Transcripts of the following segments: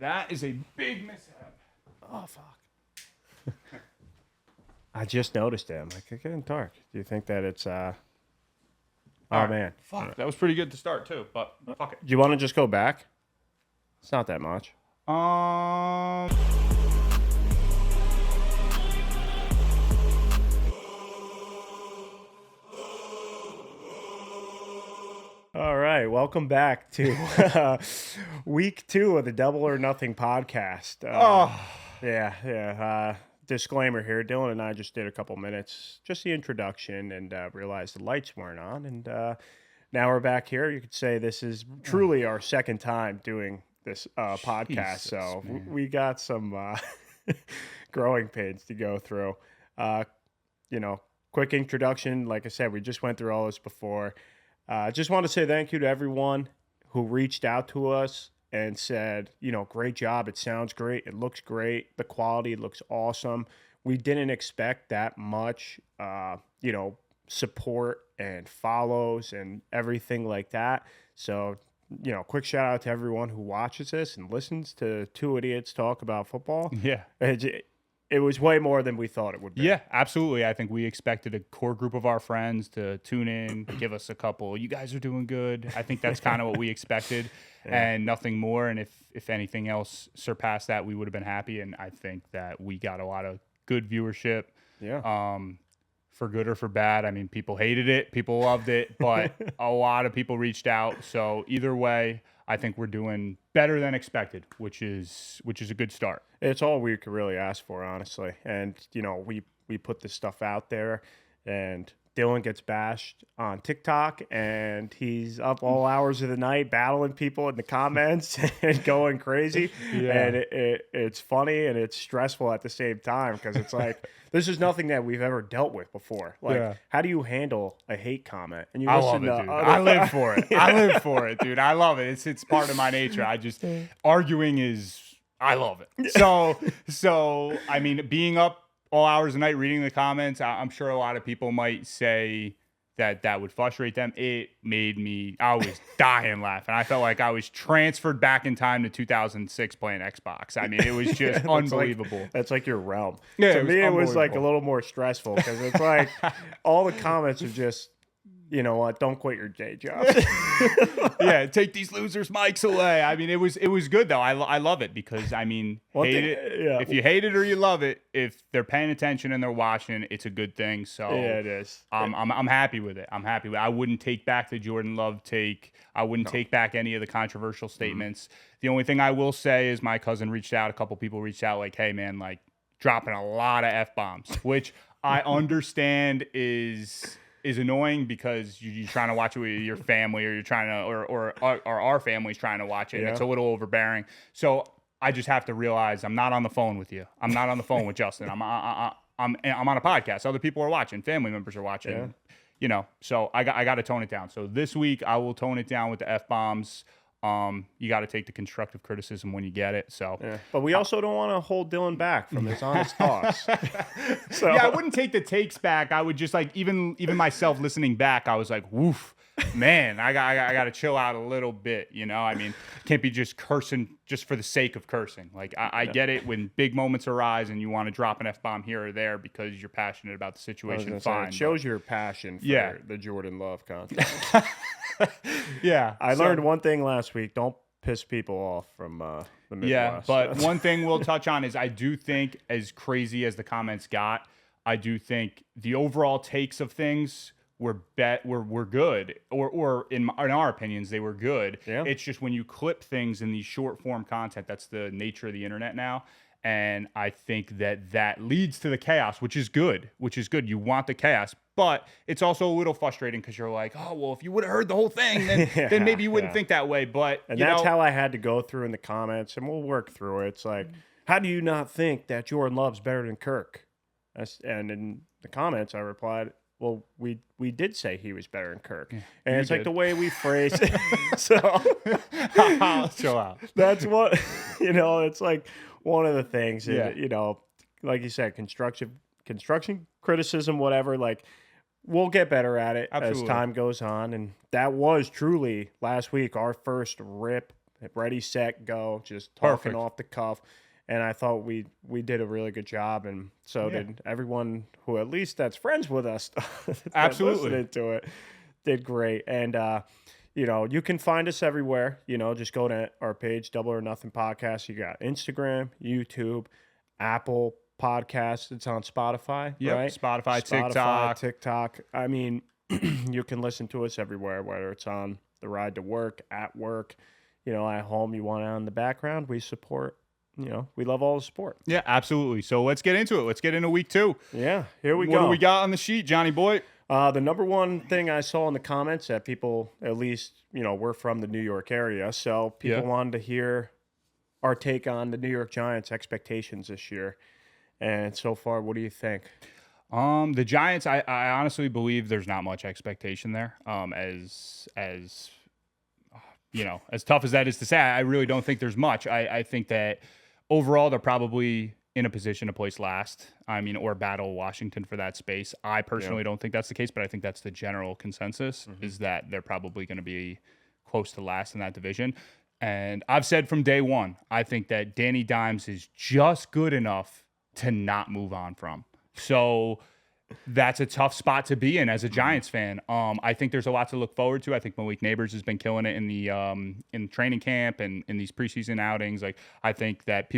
That is a big mishap. Oh, fuck. I just noticed it. I'm like, it's getting dark. Do you think that it's, Oh, right. man. Fuck. That was pretty good to start, too, but fuck it. Do you want to just go back? It's not that much. All right, welcome back to week 2 of the Double or Nothing podcast. Disclaimer here, Dylan and I just did a couple minutes, just the introduction, and realized the lights weren't on. And now we're back here. You could say this is truly our second time doing this podcast. So we got some growing pains to go through. Quick introduction. Like I said, we just went through all this before. Just want to say thank you to everyone who reached out to us and said, great job. It sounds great. It looks great. The quality looks awesome. We didn't expect that much, support and follows and everything like that. So, quick shout out to everyone who watches this and listens to two idiots talk about football. Yeah. It was way more than we thought it would be. Yeah, absolutely. I think we expected a core group of our friends to tune in, give us a couple, you guys are doing good. I think that's kind of what we expected and nothing more. And if anything else surpassed that, we would have been happy. And I think that we got a lot of good viewership. Yeah. For good or for bad. I mean, people hated it, people loved it, but a lot of people reached out. So either way, I think we're doing better than expected, which is a good start. It's all we could really ask for, honestly. And, we put this stuff out there, and Dylan gets bashed on TikTok, and he's up all hours of the night battling people in the comments and going crazy. Yeah. And it's funny and it's stressful at the same time because it's like, this is nothing that we've ever dealt with before. Like, how do you handle a hate comment? And you love it, dude. I live for it. I live for it, dude. I love it. It's part of my nature. Arguing is, I love it. So I mean, being up all hours of the night reading the comments, I'm sure a lot of people might say that would frustrate them. It made me, I was dying laughing. I felt like I was transferred back in time to 2006 playing Xbox. I mean, it was just unbelievable. That's like your realm. Yeah, to me, it was like a little more stressful because it's like all the comments are just, you know what, don't quit your day job. Yeah, take these losers' mics away. I mean, it was good though. I love it because I mean, if you hate it or you love it, if they're paying attention and they're watching, it's a good thing. So yeah, it is. I'm happy with it. I wouldn't take back the Jordan Love take. I wouldn't take back any of the controversial statements. The only thing I will say is my cousin reached out. A couple people reached out like, hey man, like dropping a lot of F-bombs, which I understand is annoying because you're trying to watch it with your family, or you're trying to, or our family's trying to watch it. And it's a little overbearing. So I just have to realize I'm not on the phone with you. I'm not on the phone with Justin. I'm on a podcast. Other people are watching. Family members are watching. Yeah. So I got to tone it down. So this week I will tone it down with the F-bombs. You got to take the constructive criticism when you get it. So, but we also don't want to hold Dylan back from his honest thoughts. So yeah, I wouldn't take the takes back. I would just like even myself listening back, I was like, woof, man, I got to chill out a little bit. I mean, can't be just cursing just for the sake of cursing. Like I get it when big moments arise and you want to drop an F-bomb here or there because you're passionate about the situation. Fine, it shows your passion for the Jordan Love contract. Yeah, I learned one thing last week: don't piss people off from the Midwest. Yeah, but one thing we'll touch on is I do think, as crazy as the comments got, I do think the overall takes of things were good, or in our opinions, they were good. Yeah. It's just when you clip things in these short form content, that's the nature of the internet now. And I think that leads to the chaos, which is good. You want the chaos, but it's also a little frustrating because you're like, oh, well, if you would have heard the whole thing, then maybe you wouldn't think that way. But that's how I had to go through in the comments, and we'll work through it. It's like, how do you not think that Jordan Love's better than Kirk? And in the comments, I replied, well, we did say he was better than Kirk. Yeah, and it's like the way we phrase it. So chill out. That's what, it's like one of the things, like you said, construction, criticism, whatever, like we'll get better at it as time goes on. And that was truly last week our first rip ready, set, go, just talking Perfect. off the cuff. And I thought we did a really good job, and so did everyone who at least that's friends with us. Absolutely. Listening to it did great. And you can find us everywhere. Just go to our page, Double or Nothing Podcast. You got Instagram, YouTube, Apple Podcasts. It's on Spotify, Yep, right? Spotify, TikTok. I mean, you can listen to us everywhere, whether it's on the ride to work, at work, at home. You want it on the background. We support. We love all the sport. Yeah, absolutely. So let's get into it. Let's get into week 2. Yeah, here we go. What do we got on the sheet, Johnny boy? The number one thing I saw in the comments that people, at least, we're from the New York area, so people wanted to hear our take on the New York Giants expectations this year. And so far, what do you think? The Giants, I honestly believe there's not much expectation there. As tough as that is to say, I really don't think there's much. I think that overall they're probably in a position to place last. Or battle Washington for that space. I personally don't think that's the case, but I think that's the general consensus is that they're probably going to be close to last in that division. And I've said from day one, I think that Danny Dimes is just good enough to not move on from. So that's a tough spot to be in as a Giants fan. I think there's a lot to look forward to. I think Malik Neighbors has been killing it in the training camp and in these preseason outings. Like, I think that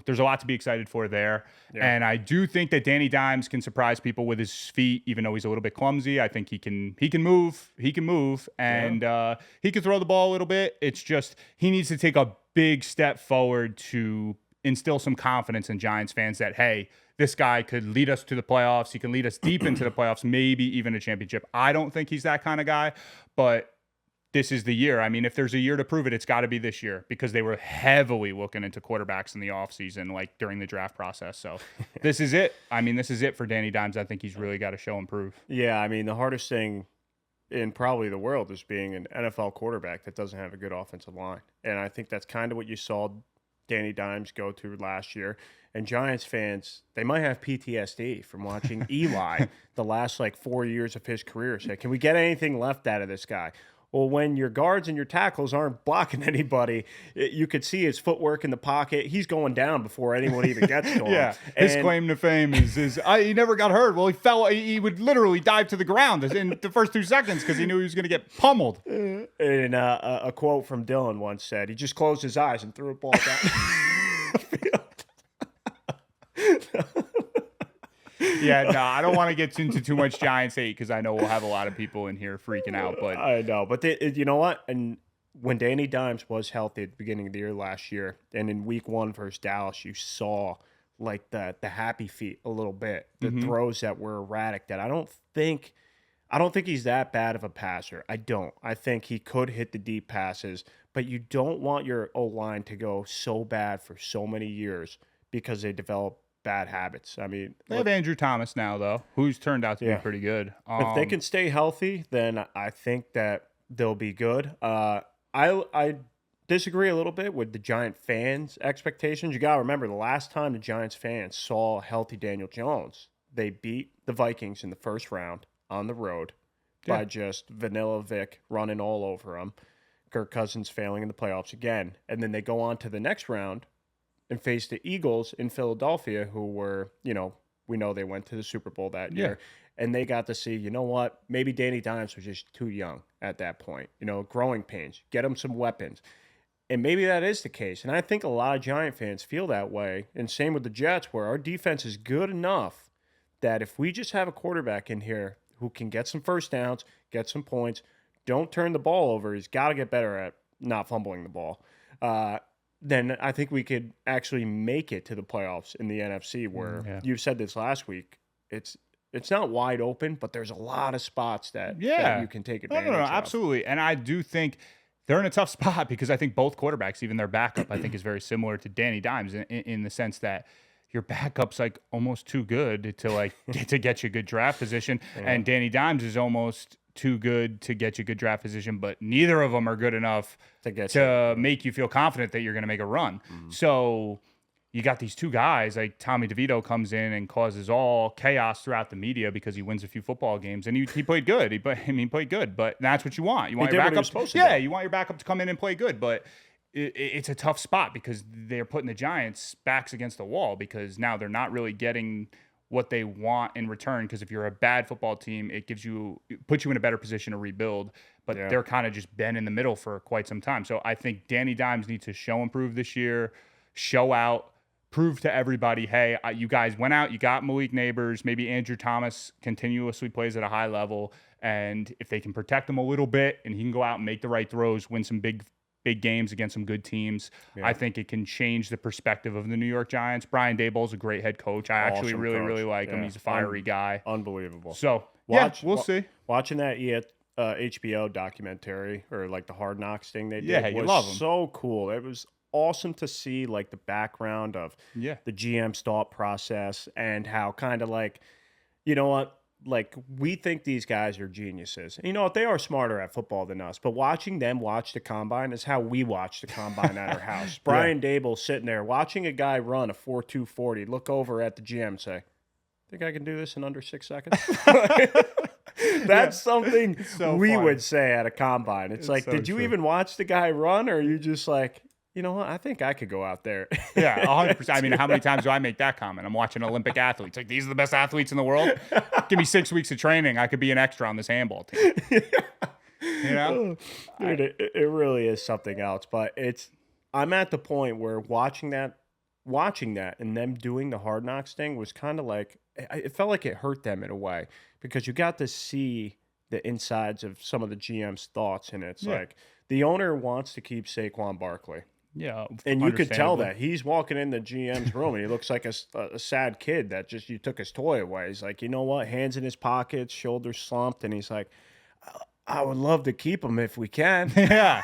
there's a lot to be excited for there. Yeah. And I do think that Danny Dimes can surprise people with his feet, even though he's a little bit clumsy. I think he can move, and he can throw the ball a little bit. It's just he needs to take a big step forward to instill some confidence in Giants fans that, hey, this guy could lead us to the playoffs. He can lead us deep into the playoffs, maybe even a championship. I don't think he's that kind of guy, but this is the year. If there's a year to prove it, it's got to be this year because they were heavily looking into quarterbacks in the offseason, like during the draft process. So this is it. This is it for Danny Dimes. I think he's really got to show and prove. Yeah, the hardest thing in probably the world is being an NFL quarterback that doesn't have a good offensive line. And I think that's kind of what you saw Danny Dimes go through last year. And Giants fans, they might have PTSD from watching Eli the last 4 years of his career. Say, can we get anything left out of this guy? Well, when your guards and your tackles aren't blocking anybody, you could see his footwork in the pocket. He's going down before anyone even gets to him. Yeah, his claim to fame is he never got hurt. Well, he would literally dive to the ground in the first 2 seconds because he knew he was going to get pummeled. And a quote from Dylan once said, he just closed his eyes and threw a ball down. Yeah, no, I don't want to get into too much Giants hate because I know we'll have a lot of people in here freaking out. But I know, but you know what? And when Danny Dimes was healthy at the beginning of the year last year, and in Week 1 versus Dallas, you saw the happy feet a little bit, the throws that were erratic. That I don't think he's that bad of a passer. I don't. I think he could hit the deep passes, but you don't want your O-line to go so bad for so many years because they develop bad habits. They have Andrew Thomas now, though, who's turned out to be pretty good. If they can stay healthy, then I think that they'll be good. I disagree a little bit with the Giant fans' expectations. You got to remember, the last time the Giants fans saw a healthy Daniel Jones, they beat the Vikings in the first round on the road by just Vanilla Vic running all over them. Kirk Cousins failing in the playoffs again. And then they go on to the next round and face the Eagles in Philadelphia, who were, we know they went to the Super Bowl that year. And they got to see, you know what, maybe Danny Dimes was just too young at that point. Growing pains, get him some weapons. And maybe that is the case. And I think a lot of Giant fans feel that way. And same with the Jets, where our defense is good enough that if we just have a quarterback in here who can get some first downs, get some points, don't turn the ball over, he's got to get better at not fumbling the ball. Then I think we could actually make it to the playoffs in the NFC, where you said this last week. It's not wide open, but there's a lot of spots that you can take advantage of. Absolutely. And I do think they're in a tough spot because I think both quarterbacks, even their backup, I think is very similar to Danny Dimes in the sense that your backup's almost too good to get you a good draft position. And Danny Dimes is almost too good to get you a good draft position, but neither of them are good enough to make you feel confident that you're going to make a run. So you got these two guys, like Tommy DeVito comes in and causes all chaos throughout the media because he wins a few football games, and he played good. He played good, but that's what you want. You want your backup. You want your backup to come in and play good, but it's a tough spot because they're putting the Giants backs against the wall because now they're not really getting what they want in return. Because if you're a bad football team, it puts you in a better position to rebuild. But they're kind of just been in the middle for quite some time. So I think Danny Dimes needs to show improve this year, show out, prove to everybody, hey, you guys went out, you got Malik Neighbors, maybe Andrew Thomas continuously plays at a high level. And if they can protect him a little bit and he can go out and make the right throws, win some big games against some good teams, I think it can change the perspective of the New York Giants. Brian Daboll's a great head coach. I actually really like him. He's a fiery guy. Unbelievable. So, we'll see. Watching that HBO documentary or like the Hard Knocks thing they did you love 'em. So cool. It was awesome to see like the background of the GM's thought process and how kind of like, you know what, like we think these guys are geniuses. And you know what? They are smarter at football than us. But watching them watch the combine is how we watch the combine at our house. Brian Dable sitting there watching a guy run a 4.2 40, look over at the GM and say, think I can do this in under 6 seconds? That's something we would say at a combine. It's like, did you even watch the guy run, or are you just like, you know what? I think I could go out there. 100%. I mean, how many times do I make that comment? I'm watching Olympic athletes. Like, these are the best athletes in the world. Give me 6 weeks of training. I could be an extra on this handball team. You know? Dude, it really is something else. But I'm at the point where watching that and them doing the Hard Knocks thing was kind of like, it felt like it hurt them in a way because you got to see the insides of some of the GM's thoughts. And it's like the owner wants to keep Saquon Barkley. Yeah. And you could tell that he's walking in the GM's room and he looks like a sad kid that just, you took his toy away. He's like, you know what? Hands in his pockets, shoulders slumped. And he's like, I would love to keep him if we can. Yeah,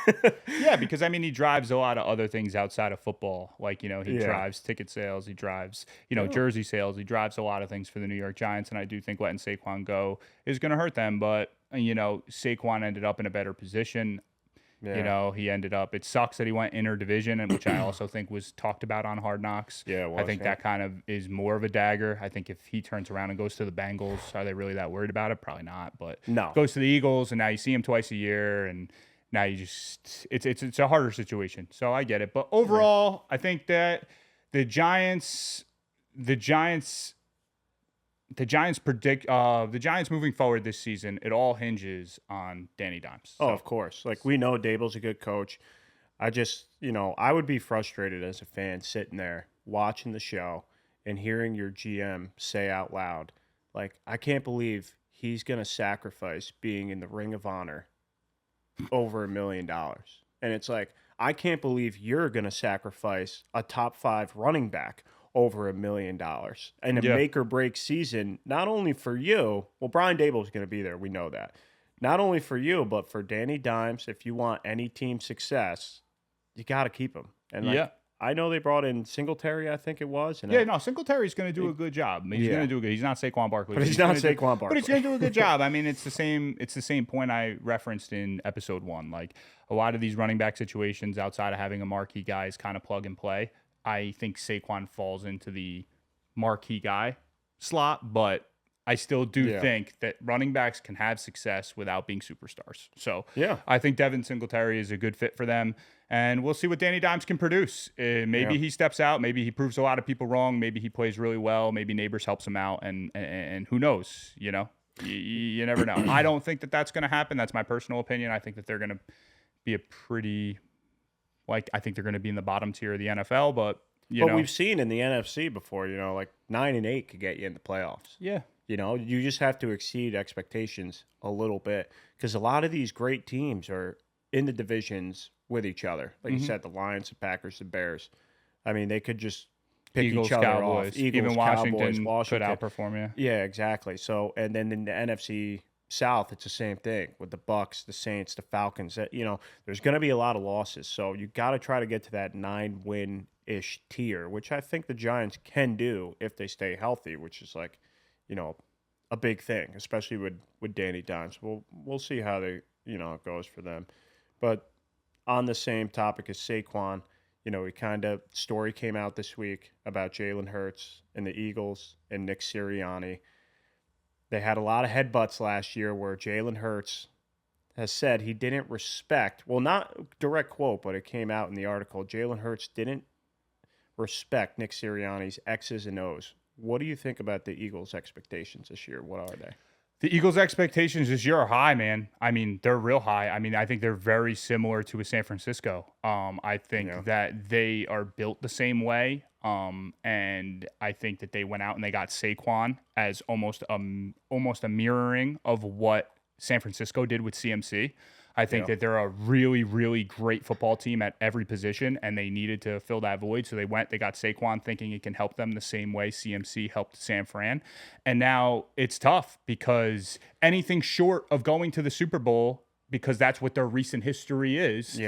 because I mean, he drives a lot of other things outside of football. Like, you know, he drives ticket sales, he drives, jersey sales, he drives a lot of things for the New York Giants. And I do think letting Saquon go is going to hurt them. But, Saquon ended up in a better position. Yeah. He ended up, it sucks that he went interdivision, and which I also think was talked about on Hard Knocks. Yeah, it was, I think that kind of is more of a dagger. I think if he turns around and goes to the Bengals, are they really that worried about it? Probably not. But no, goes to the Eagles, and now you see him twice a year, and now you just it's a harder situation. So I get it. But overall, I think that the Giants moving forward this season, it all hinges on Danny Dimes. So. Oh, of course. Like, we know Dable's a good coach. I just, I would be frustrated as a fan sitting there watching the show and hearing your GM say out loud, like, I can't believe he's going to sacrifice being in the Ring of Honor over $1 million. And it's like, I can't believe you're going to sacrifice a top 5 running back over $1 million and a make or break season, not only for you. Well, Brian Dable's going to be there. We know that. Not only for you, but for Danny Dimes. If you want any team success, you got to keep him. And I know they brought in Singletary, I think it was. And Singletary's going to do a good job. He's going to do good. He's not Saquon Barkley. But he's not Saquon Barkley. But he's going to do a good job. I mean, it's the same point I referenced in episode 1. Like, a lot of these running back situations outside of having a marquee guy is kind of plug and play. I think Saquon falls into the marquee guy slot, but I still do think that running backs can have success without being superstars. So I think Devin Singletary is a good fit for them, and we'll see what Danny Dimes can produce. Maybe he steps out. Maybe he proves a lot of people wrong. Maybe he plays really well. Maybe Neighbors helps him out, and who knows, You never know. I don't think that that's going to happen. That's my personal opinion. I think that they're going to be I think they're going to be in the bottom tier of the NFL, but we've seen in the NFC before, like 9-8 could get you in the playoffs. Yeah. You just have to exceed expectations a little bit because a lot of these great teams are in the divisions with each other. Like you said, the Lions, the Packers, the Bears. I mean, they could just pick Eagles, each other Cowboys. off. Eagles, even Washington could outperform you. Yeah, exactly. So, and then in the NFC South, it's the same thing with the Bucks, the Saints, the Falcons. There's going to be a lot of losses. So you got to try to get to that 9-win-ish tier, which I think the Giants can do if they stay healthy, which is like, a big thing, especially with Danny Dimes. We'll see how it goes for them. But on the same topic as Saquon, story came out this week about Jalen Hurts and the Eagles and Nick Sirianni. They had a lot of headbutts last year where Jalen Hurts has said he didn't respect, well, not direct quote, but it came out in the article. Jalen Hurts didn't respect Nick Sirianni's X's and O's. What do you think about the Eagles' expectations this year? What are they? The Eagles' expectations this year are high, man. I mean, they're real high. I mean, I think they're very similar to a San Francisco. I think that they are built the same way. And I think that they went out and they got Saquon as almost a mirroring of what San Francisco did with CMC. I think that they're a really, really great football team at every position, and they needed to fill that void. So they got Saquon thinking it can help them the same way CMC helped San Fran. And now it's tough because anything short of going to the Super Bowl, because that's what their recent history is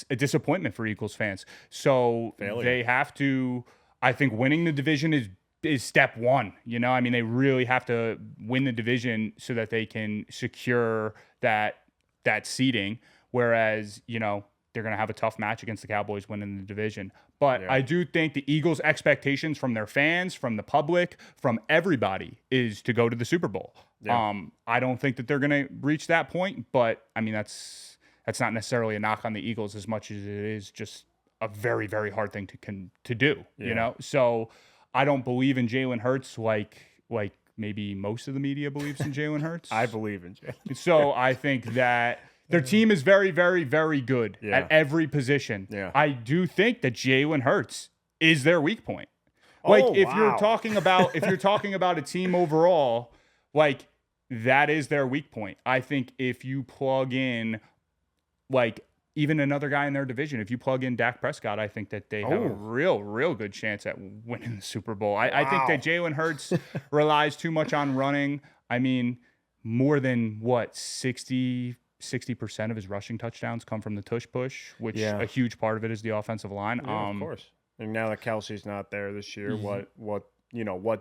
a disappointment for Eagles fans. So they have to, I think winning the division is step one. You know, I mean, they really have to win the division so that they can secure that seeding, whereas, you know, they're going to have a tough match against the Cowboys winning the division. But I do think the Eagles' expectations from their fans, from the public, from everybody is to go to the Super Bowl. I don't think that they're going to reach that point, but I mean, that's not necessarily a knock on the Eagles as much as it is just a very, very hard thing to do, you know? So I don't believe in Jalen Hurts like maybe most of the media believes in Jalen Hurts. I believe in Jalen. So I think that their team is very, very, very good at every position. I do think that Jalen Hurts is their weak point. Like you're talking about a team overall, like that is their weak point. I think if you plug in like even another guy in their division, if you plug in Dak Prescott, I think that they have a real good chance at winning the Super Bowl. I think that Jalen Hurts relies too much on running. I mean, more than 60% of his rushing touchdowns come from the tush push, which a huge part of it is the offensive line. Yeah, of course. And now that Kelsey's not there this year, what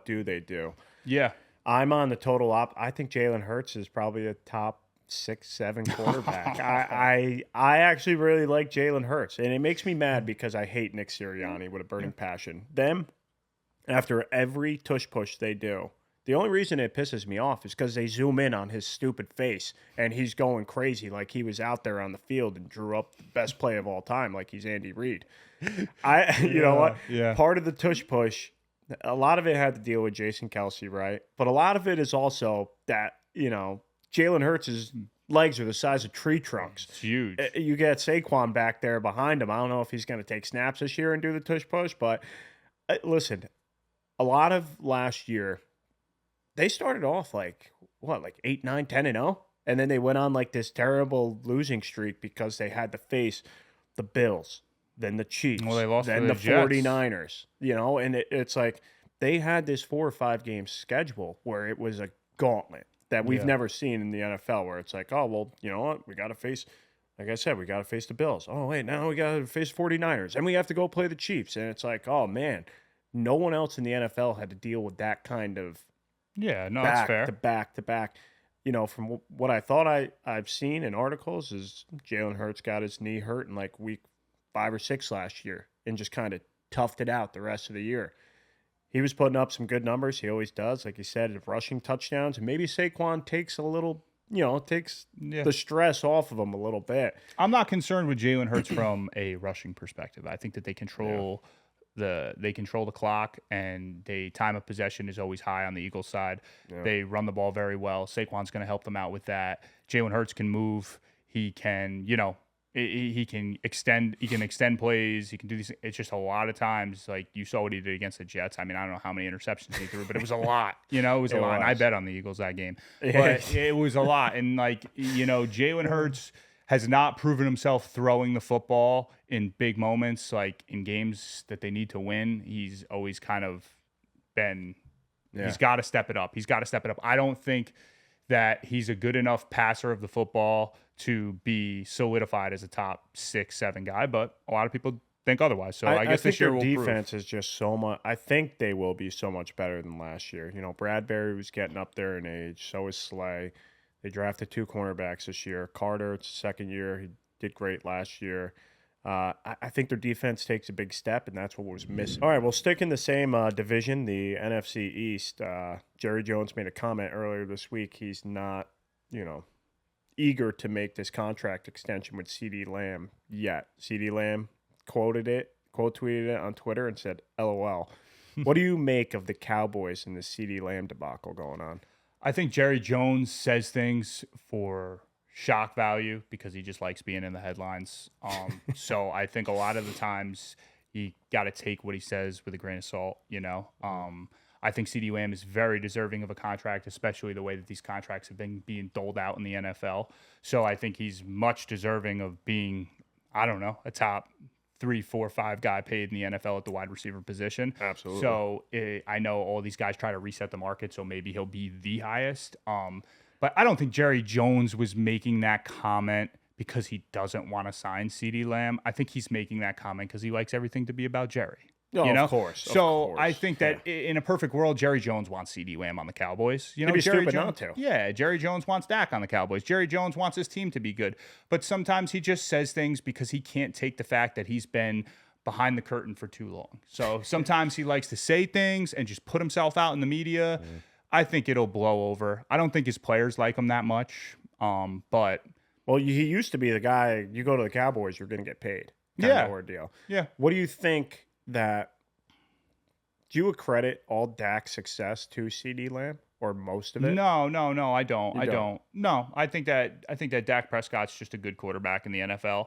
do they do? Yeah. I'm on the total I think Jalen Hurts is probably a top 6-7 quarterback. I actually really like Jalen Hurts, and it makes me mad because I hate Nick Sirianni with a burning passion. Them, after every tush push they do, the only reason it pisses me off is because they zoom in on his stupid face, and he's going crazy like he was out there on the field and drew up the best play of all time, like he's Andy Reid. You know what? Yeah. Part of the tush push, a lot of it had to deal with Jason Kelsey, right? But a lot of it is also that, you know, Jalen Hurts' legs are the size of tree trunks. It's huge. You get Saquon back there behind him. I don't know if he's going to take snaps this year and do the tush push, but listen, a lot of last year, they started off like 8, 9, 10-0, and then they went on like this terrible losing streak because they had to face the Bills, then the Chiefs, they lost then to the Jets. 49ers, you know, and it's like they had this 4 or 5 game schedule where it was a gauntlet that we've never seen in the NFL, where it's like, oh, well, you know what? We got to face, like I said, we got to face the Bills. Oh, wait, now we got to face 49ers. And we have to go play the Chiefs. And it's like, oh, man, no one else in the NFL had to deal with that kind of that's fair. back to back. You know, from what I thought I've seen in articles is Jalen Hurts got his knee hurt in like week 5 or 6 last year and just kind of toughed it out the rest of the year. He was putting up some good numbers. He always does, like you said, of rushing touchdowns. And maybe Saquon takes a little, the stress off of him a little bit. I'm not concerned with Jalen Hurts from a rushing perspective. I think that they control the clock, and the time of possession is always high on the Eagles side. Yeah. They run the ball very well. Saquon's going to help them out with that. Jalen Hurts can move. He can, he can extend plays. He can do these. It's just a lot of times, like you saw what he did against the Jets. I mean, I don't know how many interceptions he threw, but it was a lot. It was a lot. And I bet on the Eagles that game, but it was a lot. And Jalen Hurts has not proven himself throwing the football in big moments, like in games that they need to win. He's always kind of been. He's got to step it up. I don't think that he's a good enough passer of the football to be solidified as a top 6, 7 guy, but a lot of people think otherwise. So I guess this year will prove. Defense is just so much. I think they will be so much better than last year. Bradbury was getting up there in age. So is Slay. They drafted 2 cornerbacks this year. Carter, it's the second year. He did great last year. I think their defense takes a big step, and that's what was missing. All right, we'll stick in the same division, the NFC East. Jerry Jones made a comment earlier this week. He's not, eager to make this contract extension with CeeDee Lamb yet. CeeDee Lamb quote tweeted it on Twitter and said, LOL. What do you make of the Cowboys and the CeeDee Lamb debacle going on? I think Jerry Jones says things for shock value because he just likes being in the headlines. So I think a lot of the times you got to take what he says with a grain of salt, you know. I think CeeDee Lamb is very deserving of a contract, especially the way that these contracts have been being doled out in the NFL. So I think he's much deserving of being, I don't know, a top 3, 4, 5 guy paid in the NFL at the wide receiver position. Absolutely. So I know all these guys try to reset the market, so maybe he'll be the highest. But I don't think Jerry Jones was making that comment because he doesn't want to sign CeeDee Lamb. I think he's making that comment because he likes everything to be about Jerry. Oh, you know? Of course. So I think that in a perfect world, Jerry Jones wants CeeDee Lamb on the Cowboys. You know, It'd be Jerry stupid Jones, not to. Yeah, Jerry Jones wants Dak on the Cowboys. Jerry Jones wants his team to be good. But sometimes he just says things because he can't take the fact that he's been behind the curtain for too long. So sometimes he likes to say things and just put himself out in the media. I think it'll blow over. I don't think his players like him that much. But he used to be the guy, you go to the Cowboys, you're going to get paid. Kind of ordeal. Yeah. What do you think that, do you accredit all Dak's success to CeeDee Lamb or most of it? No, I don't. You I don't? don't. No, I think that Dak Prescott's just a good quarterback in the NFL.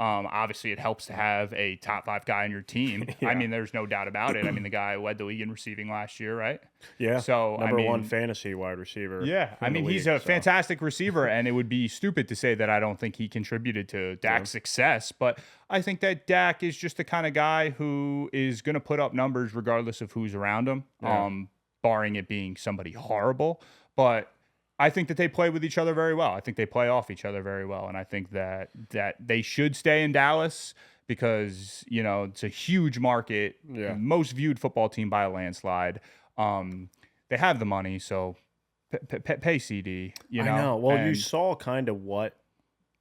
Obviously, it helps to have a top 5 guy on your team. I mean, there's no doubt about it. I mean, the guy led the league in receiving last year, right? Yeah. So Number 1 fantasy wide receiver. Yeah. I mean, he's a fantastic receiver, and it would be stupid to say that I don't think he contributed to Dak's success. But I think that Dak is just the kind of guy who is going to put up numbers regardless of who's around him, barring it being somebody horrible. But I think that they play with each other very well. I think they play off each other very well. And I think that they should stay in Dallas because, you know, it's a huge market, most viewed football team by a landslide. They have the money, so pay CD, you know. I know. Well, you saw kind of what,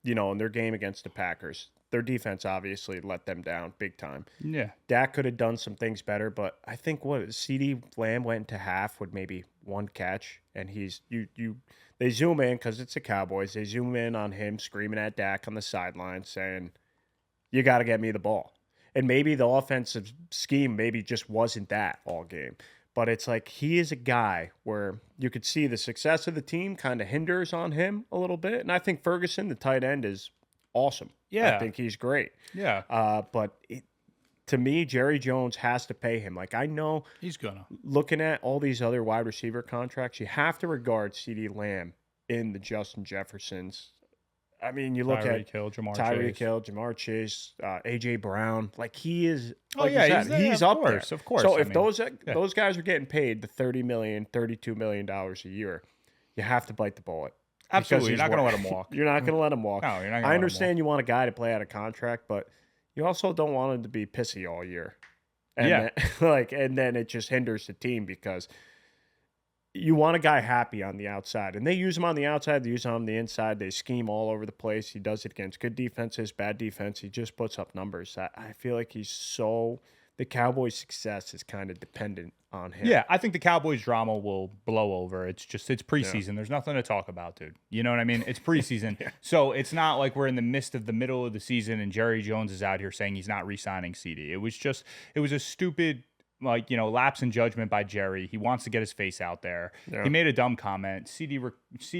you know, in their game against the Packers. Their defense obviously let them down big time. Yeah. Dak could have done some things better, but I think CeeDee Lamb went into half with maybe 1 catch, and they zoom in because it's the Cowboys. They zoom in on him screaming at Dak on the sideline saying, you got to get me the ball. And maybe the offensive scheme maybe just wasn't that all game. But it's like he is a guy where you could see the success of the team kind of hinders on him a little bit. And I think Ferguson, the tight end, is awesome. Yeah. I think he's great. Yeah. But to me, Jerry Jones has to pay him. Like, I know he's gonna. Looking at all these other wide receiver contracts, you have to regard CeeDee Lamb in the Justin Jeffersons. I mean, you look at Tyreek Hill, Jamar Chase, A.J. Brown. Like, he is, like he's up there. Of course. So if those guys are getting paid the $30 million, $32 million a year, you have to bite the bullet. Absolutely. You're not going to let him walk. You're not going to let him walk. No, you're not going to let him walk. I understand you want a guy to play out of contract, but you also don't want him to be pissy all year. And then it just hinders the team because you want a guy happy on the outside. And they use him on the outside, they use him on the inside. They scheme all over the place. He does it against good defenses, bad defense. He just puts up numbers. I feel like the Cowboys' success is kind of dependent on him. Yeah, I think the Cowboys drama will blow over. It's preseason. There's nothing to talk about, dude. You know what I mean? It's preseason. So it's not like we're in the midst of the middle of the season and Jerry Jones is out here saying he's not re-signing CD. It was a stupid, like, you know, lapse in judgment by Jerry. He wants to get his face out there. Yeah. He made a dumb comment. CD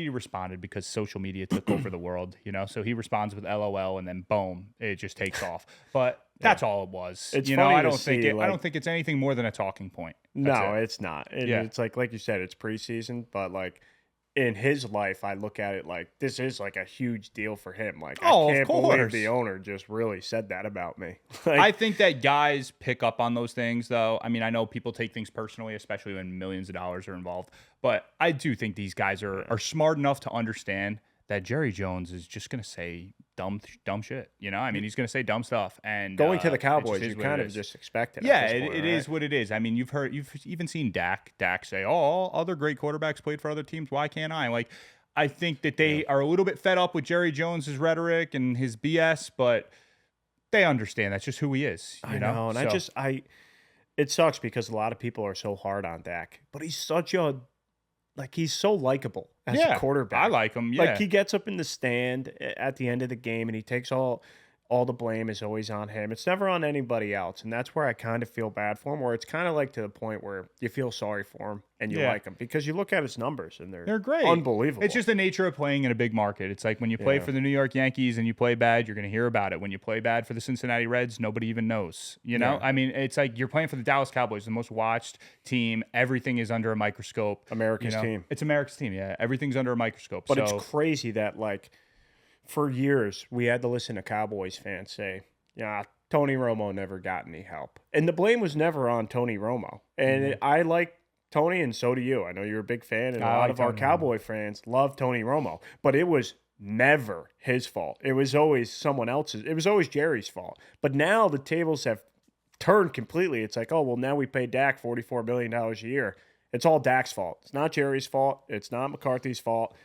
responded because social media took over the world, you know? So he responds with LOL and then boom, it just takes off. But that's all it was. It's funny I don't think it's anything more than a talking point. It's not. It's like you said, it's preseason, but like in his life, I look at it like this is like a huge deal for him. Like, I can't believe the owner just really said that about me. Like, I think that guys pick up on those things, though. I mean, I know people take things personally, especially when millions of dollars are involved. But I do think these guys are smart enough to understand that Jerry Jones is just going to say dumb shit. You know, I mean, he's going to say dumb stuff. And going to the Cowboys, you kind of just expect it. Yeah, it is what it is. I mean, you've even seen Dak say, "Oh, all other great quarterbacks played for other teams. Why can't I?" Like, I think that they are a little bit fed up with Jerry Jones's rhetoric and his BS, but they understand that's just who he is. You know? And it sucks because a lot of people are so hard on Dak, but he's such a like he's so likable as a Yeah, quarterback. I like him. Yeah. Like he gets up in the stand at the end of the game and he takes all the blame is always on him. It's never on anybody else. And that's where I kind of feel bad for him, where it's kind of like to the point where you feel sorry for him and you Yeah. like him because you look at his numbers and They're great. unbelievable. It's just the nature of playing in a big market. It's like when you play Yeah. for the New York Yankees and you play bad, you're going to hear about it. When you play bad for the Cincinnati Reds, nobody even knows. You know, Yeah. I mean, it's like you're playing for the Dallas Cowboys, the most watched team. Everything is under a microscope. America's team. It's America's team. Yeah, everything's under a microscope. But so it's crazy that, like, for years, we had to listen to Cowboys fans say, yeah, Tony Romo never got any help. And the blame was never on Tony Romo. And I like Tony, and so do you. I know you're a big fan, and a lot of our Cowboy fans love Tony Romo. But it was never his fault. It was always someone else's. It was always Jerry's fault. But now the tables have turned completely. It's like, oh, well, now we pay Dak $44 million a year. It's all Dak's fault. It's not Jerry's fault. It's not McCarthy's fault.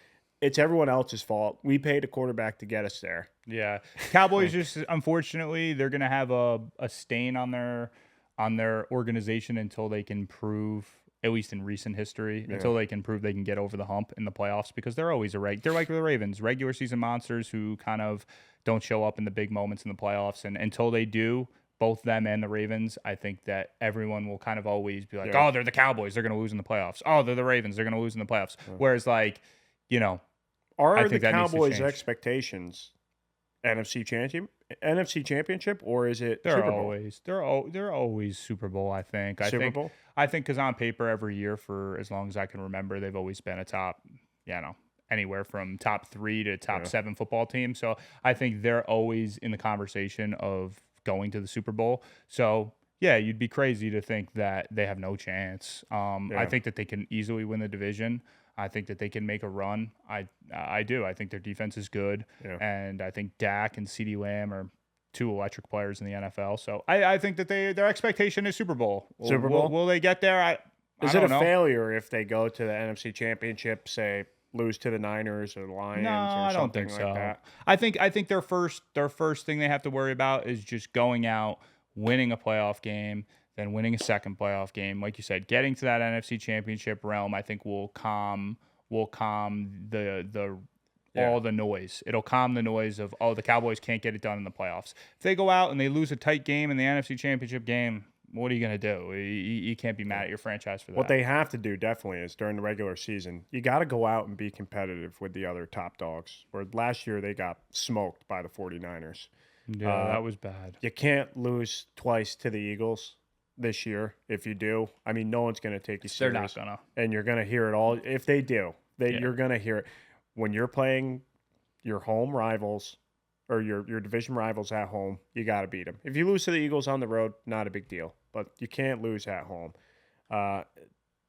It's everyone else's fault. We paid a quarterback to get us there. Yeah, Cowboys just unfortunately they're gonna have a stain on their organization until they can prove, at least in recent history, until they can prove they can get over the hump in the playoffs, because they're always they're like the Ravens, regular season monsters who kind of don't show up in the big moments in the playoffs, and until they do, both them and the Ravens, I think that everyone will kind of always be like, oh, they're the Cowboys, they're gonna lose in the playoffs. Oh, they're the Ravens, they're gonna lose in the playoffs. Whereas, like, you know. Are the Cowboys' expectations NFC championship, or is it Super Bowl? They're always Super Bowl, I think. Super Bowl? I think because on paper every year for as long as I can remember, they've always been a top, anywhere from top 3 to top 7 football team. So I think they're always in the conversation of going to the Super Bowl. So yeah, you'd be crazy to think that they have no chance. I think that they can easily win the division. I think that they can make a run. I do. I think their defense is good. Yeah. And I think Dak and CeeDee Lamb are 2 electric players in the NFL. So I think that their expectation is Super Bowl. Super Bowl? Will they get there? Is it a failure if they go to the NFC Championship, say, lose to the Niners or the Lions or something like that? I think their first thing they have to worry about is just going out, winning a playoff game, then winning a second playoff game. Like you said, getting to that NFC Championship realm, I think will calm the all the noise. It'll calm the noise of, oh, the Cowboys can't get it done in the playoffs. If they go out and they lose a tight game in the NFC Championship game, what are you going to do? You can't be mad at your franchise for that. What they have to do definitely is during the regular season, you got to go out and be competitive with the other top dogs. Where last year they got smoked by the 49ers. Yeah, that was bad. You can't lose twice to the Eagles this year. If you do, I mean, no one's going to take you serious. They're not going to. And you're going to hear it all. If they do, you're going to hear it. When you're playing your home rivals or your division rivals at home, you got to beat them. If you lose to the Eagles on the road, not a big deal. But you can't lose at home.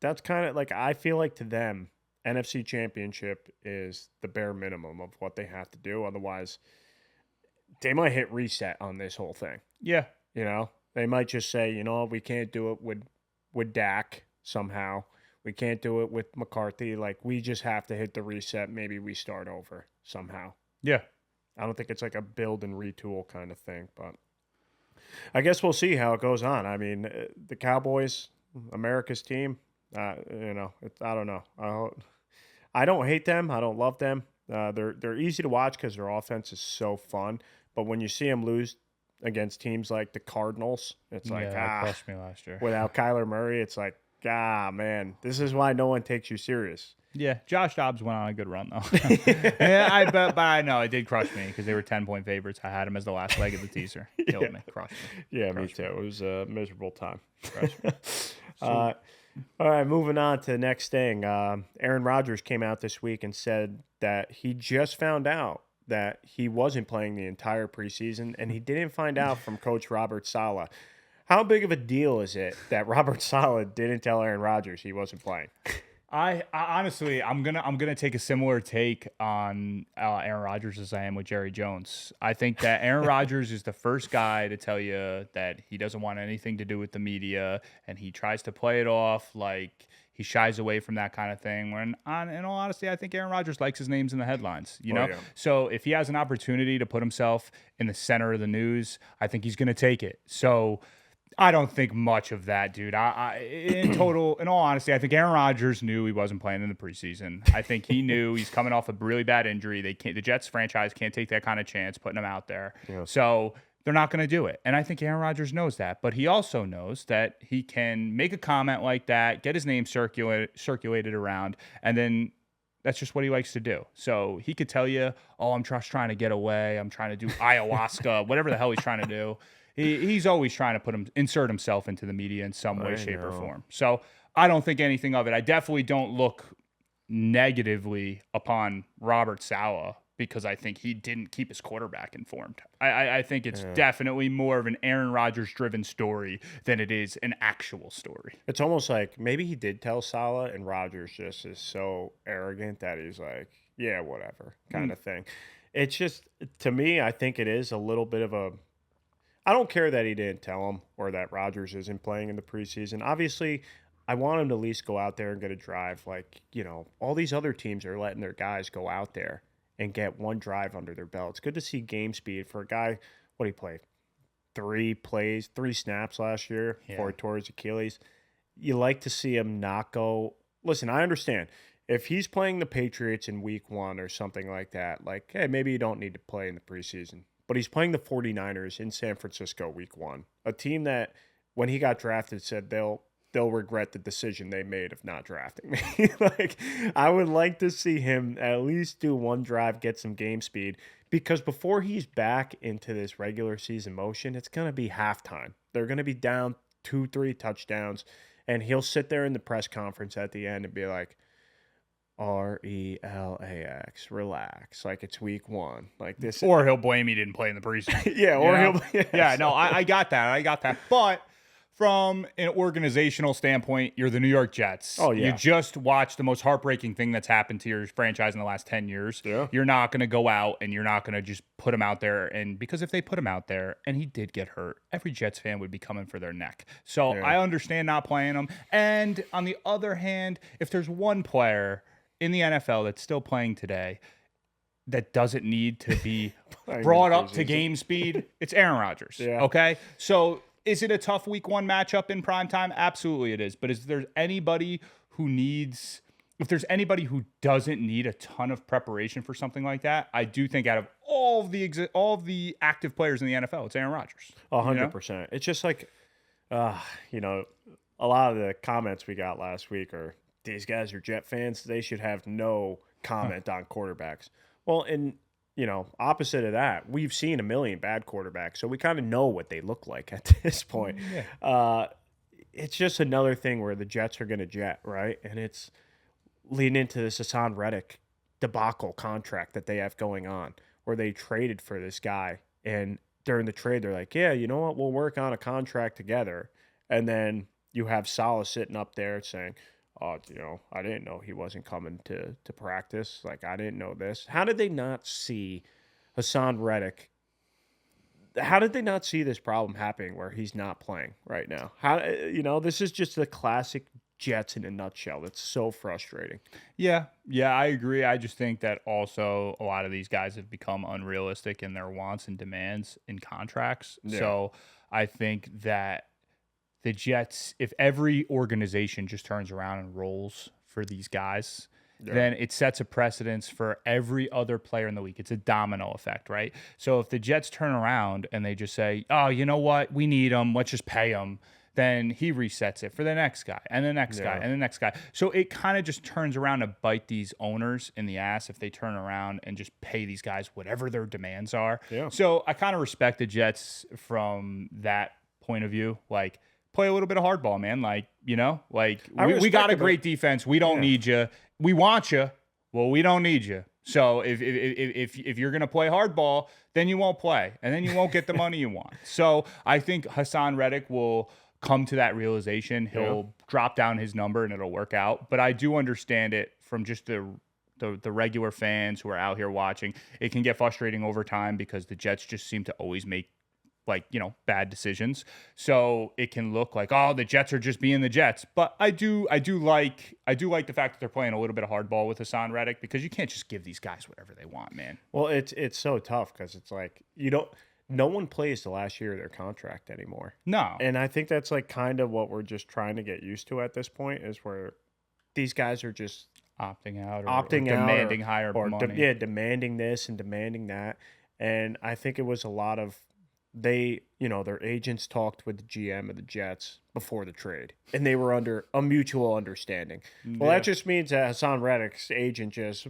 That's kind of like, I feel like to them, NFC Championship is the bare minimum of what they have to do. Otherwise, they might hit reset on this whole thing. Yeah. You know? They might just say, we can't do it with Dak somehow. We can't do it with McCarthy. Like, we just have to hit the reset. Maybe we start over somehow. Yeah. I don't think it's like a build and retool kind of thing, but I guess we'll see how it goes on. I mean, the Cowboys, America's team, I don't know. I don't hate them. I don't love them. They're easy to watch because their offense is so fun. But when you see them lose against teams like the Cardinals, it's like, crushed me last year. Without Kyler Murray, it's like, man, this is why no one takes you serious. Yeah, Josh Dobbs went on a good run, though. But I know it did crush me because they were 10-point favorites. I had him as the last leg of the teaser. Killed me. Crushed me. Yeah, me too. It was a miserable time. All right, moving on to the next thing. Aaron Rodgers came out this week and said that he just found out that he wasn't playing the entire preseason, and he didn't find out from Coach Robert Saleh. How big of a deal is it that Robert Saleh didn't tell Aaron Rodgers he wasn't playing? I honestly, I'm gonna take a similar take on Aaron Rodgers as I am with Jerry Jones. I think that Aaron Rodgers is the first guy to tell you that he doesn't want anything to do with the media, and he tries to play it off like he shies away from that kind of thing. When, in all honesty, I think Aaron Rodgers likes his names in the headlines. You know, so if he has an opportunity to put himself in the center of the news, I think he's gonna take it. So I don't think much of that, dude. In all honesty, I think Aaron Rodgers knew he wasn't playing in the preseason. I think he knew he's coming off a really bad injury. The Jets franchise can't take that kind of chance putting him out there. Yeah. So they're not going to do it. And I think Aaron Rodgers knows that. But he also knows that he can make a comment like that, get his name circulated around, and then that's just what he likes to do. So he could tell you, oh, I'm just trying to get away. I'm trying to do ayahuasca, whatever the hell he's trying to do. He's always trying to insert himself into the media in some way, shape, or form. So I don't think anything of it. I definitely don't look negatively upon Robert Saleh because I think he didn't keep his quarterback informed. I think it's definitely more of an Aaron Rodgers-driven story than it is an actual story. It's almost like maybe he did tell Saleh, and Rodgers just is so arrogant that he's like, yeah, whatever kind of thing. It's just, to me, I think it is a little bit of a, I don't care that he didn't tell him or that Rodgers isn't playing in the preseason. Obviously, I want him to at least go out there and get a drive. Like, all these other teams are letting their guys go out there and get one drive under their belt. It's good to see game speed for a guy. What did he play? 3 snaps last year before he tore his Achilles. You like to see him not go. Listen, I understand. If he's playing the Patriots in week 1 or something like that, like, hey, maybe you don't need to play in the preseason. But he's playing the 49ers in San Francisco week 1, a team that when he got drafted said they'll regret the decision they made of not drafting me. Like, I would like to see him at least do one drive, get some game speed, because before he's back into this regular season motion, it's going to be halftime. They're going to be down 2-3 touchdowns, and he'll sit there in the press conference at the end and be like, RELAX, relax, like it's week 1, like this, or he'll blame he didn't play in the preseason. I got that. But from an organizational standpoint, you're the New York Jets. Oh yeah, you just watched the most heartbreaking thing that's happened to your franchise in the last 10 years. Yeah, you're not going to go out and you're not going to just put him out there, and because if they put him out there and he did get hurt, every Jets fan would be coming for their neck. So I understand not playing him. And on the other hand, if there's one player in the NFL that's still playing today that doesn't need to be brought up to game speed, it's Aaron Rodgers. Yeah. Okay? So is it a tough week 1 matchup in prime time? Absolutely it is. But if there's anybody who doesn't need a ton of preparation for something like that, I do think out of all of the active players in the NFL, it's Aaron Rodgers. 100%. It's just like, a lot of the comments we got last week are, these guys are Jet fans. They should have no comment on quarterbacks. Well, and, opposite of that, we've seen a million bad quarterbacks, so we kind of know what they look like at this point. Yeah. It's just another thing where the Jets are going to jet, right? And it's leading into this Hassan Reddick debacle contract that they have going on, where they traded for this guy. And during the trade, they're like, yeah, you know what? We'll work on a contract together. And then you have Saleh sitting up there saying, oh, I didn't know he wasn't coming to practice. Like, I didn't know this. How did they not see Hassan Reddick? How did they not see this problem happening where he's not playing right now? This is just the classic Jets in a nutshell. It's so frustrating. Yeah, I agree. I just think that also a lot of these guys have become unrealistic in their wants and demands in contracts. Yeah. So I think that the Jets, if every organization just turns around and rolls for these guys, then it sets a precedence for every other player in the league. It's a domino effect, right? So if the Jets turn around and they just say, oh, you know what? We need him. Let's just pay him. Then he resets it for the next guy and the next guy and the next guy. So it kind of just turns around to bite these owners in the ass if they turn around and just pay these guys whatever their demands are. Yeah. So I kind of respect the Jets from that point of view. Like, play a little bit of hardball, man. Like, we got a great defense. We don't need you. We want you. Well, we don't need you. So if you're going to play hardball, then you won't play, and then you won't get the money you want. So I think Hassan Reddick will come to that realization. He'll drop down his number, and it'll work out. But I do understand it from just the regular fans who are out here watching. It can get frustrating over time because the Jets just seem to always make bad decisions. So it can look like, oh, the Jets are just being the Jets. But I do like the fact that they're playing a little bit of hardball with Hassan Reddick, because you can't just give these guys whatever they want, man. Well, it's so tough because it's like no one plays the last year of their contract anymore. No. And I think that's like kind of what we're just trying to get used to at this point is where these guys are just Opting out or demanding higher or money. demanding this and demanding that. And I think it was a lot of their agents talked with the GM of the Jets before the trade, and they were under a mutual understanding. Well, that just means that Hassan Reddick's agent just,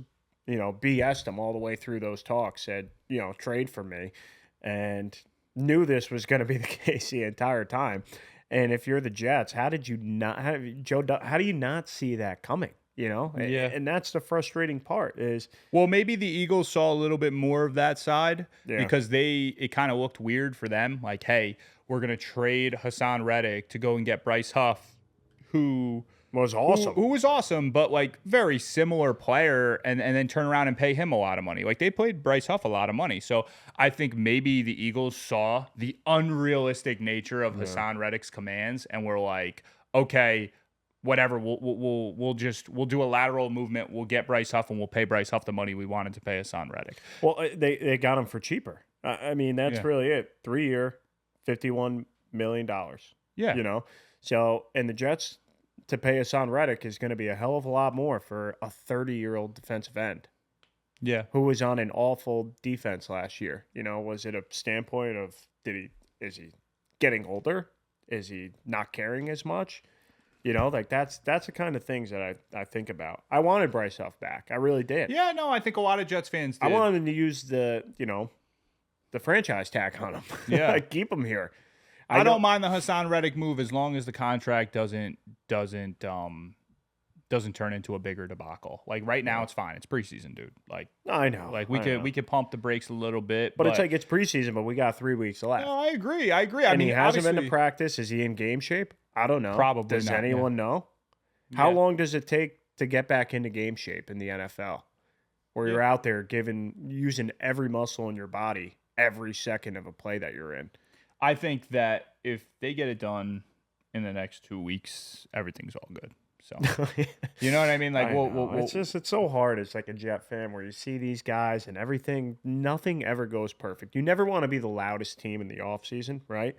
BS'd him all the way through those talks, said, trade for me, and knew this was going to be the case the entire time. And if you're the Jets, how do you not see that coming? Yeah. And that's the frustrating part is, well, maybe the Eagles saw a little bit more of that side Yeah. because it kind of looked weird for them. Like, hey, we're going to trade Hassan Reddick to go and get Bryce Huff, who was awesome. who was awesome, but like very similar player, and then turn around and pay him a lot of money. Like they paid Bryce Huff a lot of money. So I think maybe the Eagles saw the unrealistic nature of Hassan Reddick's commands and were like, okay, whatever, we'll do a lateral movement. We'll get Bryce Huff and we'll pay Bryce Huff the money we wanted to pay Hassan Reddick. Well, they got him for cheaper. I mean, that's really it. 3-year, $51 million. Yeah. So, and the Jets to pay Hassan Reddick is going to be a hell of a lot more for a 30-year-old defensive end. Yeah. Who was on an awful defense last year. Was it a standpoint of is he getting older? Is he not caring as much? That's the kind of things that I think about. I wanted Bryce Huff back. I really did. Yeah, no, I think a lot of Jets fans did. I wanted him to use the franchise tag on him. Yeah. Keep him here. I don't mind the Hassan Reddick move as long as the contract doesn't turn into a bigger debacle. Like right now, it's fine. It's preseason, dude. Like I know. Like we could pump the brakes a little bit, but it's like it's preseason, but we got 3 weeks left. No, I agree. And he hasn't been to practice. Is he in game shape? I don't know. Probably Does not, anyone know? How long does it take to get back into game shape in the NFL? Where you're out there using every muscle in your body every second of a play that you're in. I think that if they get it done in the next 2 weeks, everything's all good. So, you know what I mean? Like, it's so hard as like a Jet fan where you see these guys and everything, nothing ever goes perfect. You never want to be the loudest team in the offseason, right?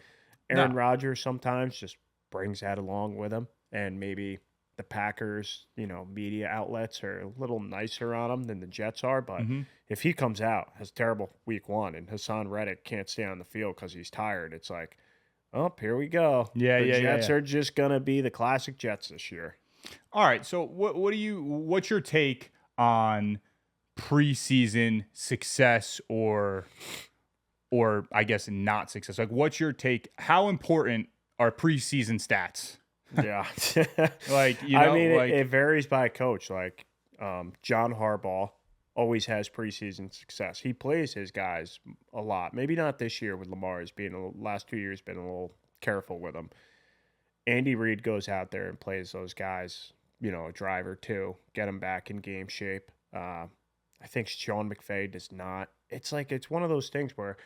Aaron Rodgers sometimes just brings that along with him, and maybe the Packers, media outlets are a little nicer on him than the Jets are. But if he comes out, has terrible week 1, and Hassan Reddick can't stay on the field because he's tired, it's like, oh, here we go. The Jets are just gonna be the classic Jets this year. All right. So what's your take on preseason success or I guess not success? Like, what's your take? How important are preseason stats? Yeah. It varies by coach. Like John Harbaugh always has preseason success. He plays his guys a lot. Maybe not this year with Lamar. He's last 2 years been a little careful with him. Andy Reid goes out there and plays those guys, a drive or two, get them back in game shape. I think Sean McVay does not. It's like it's one of those things where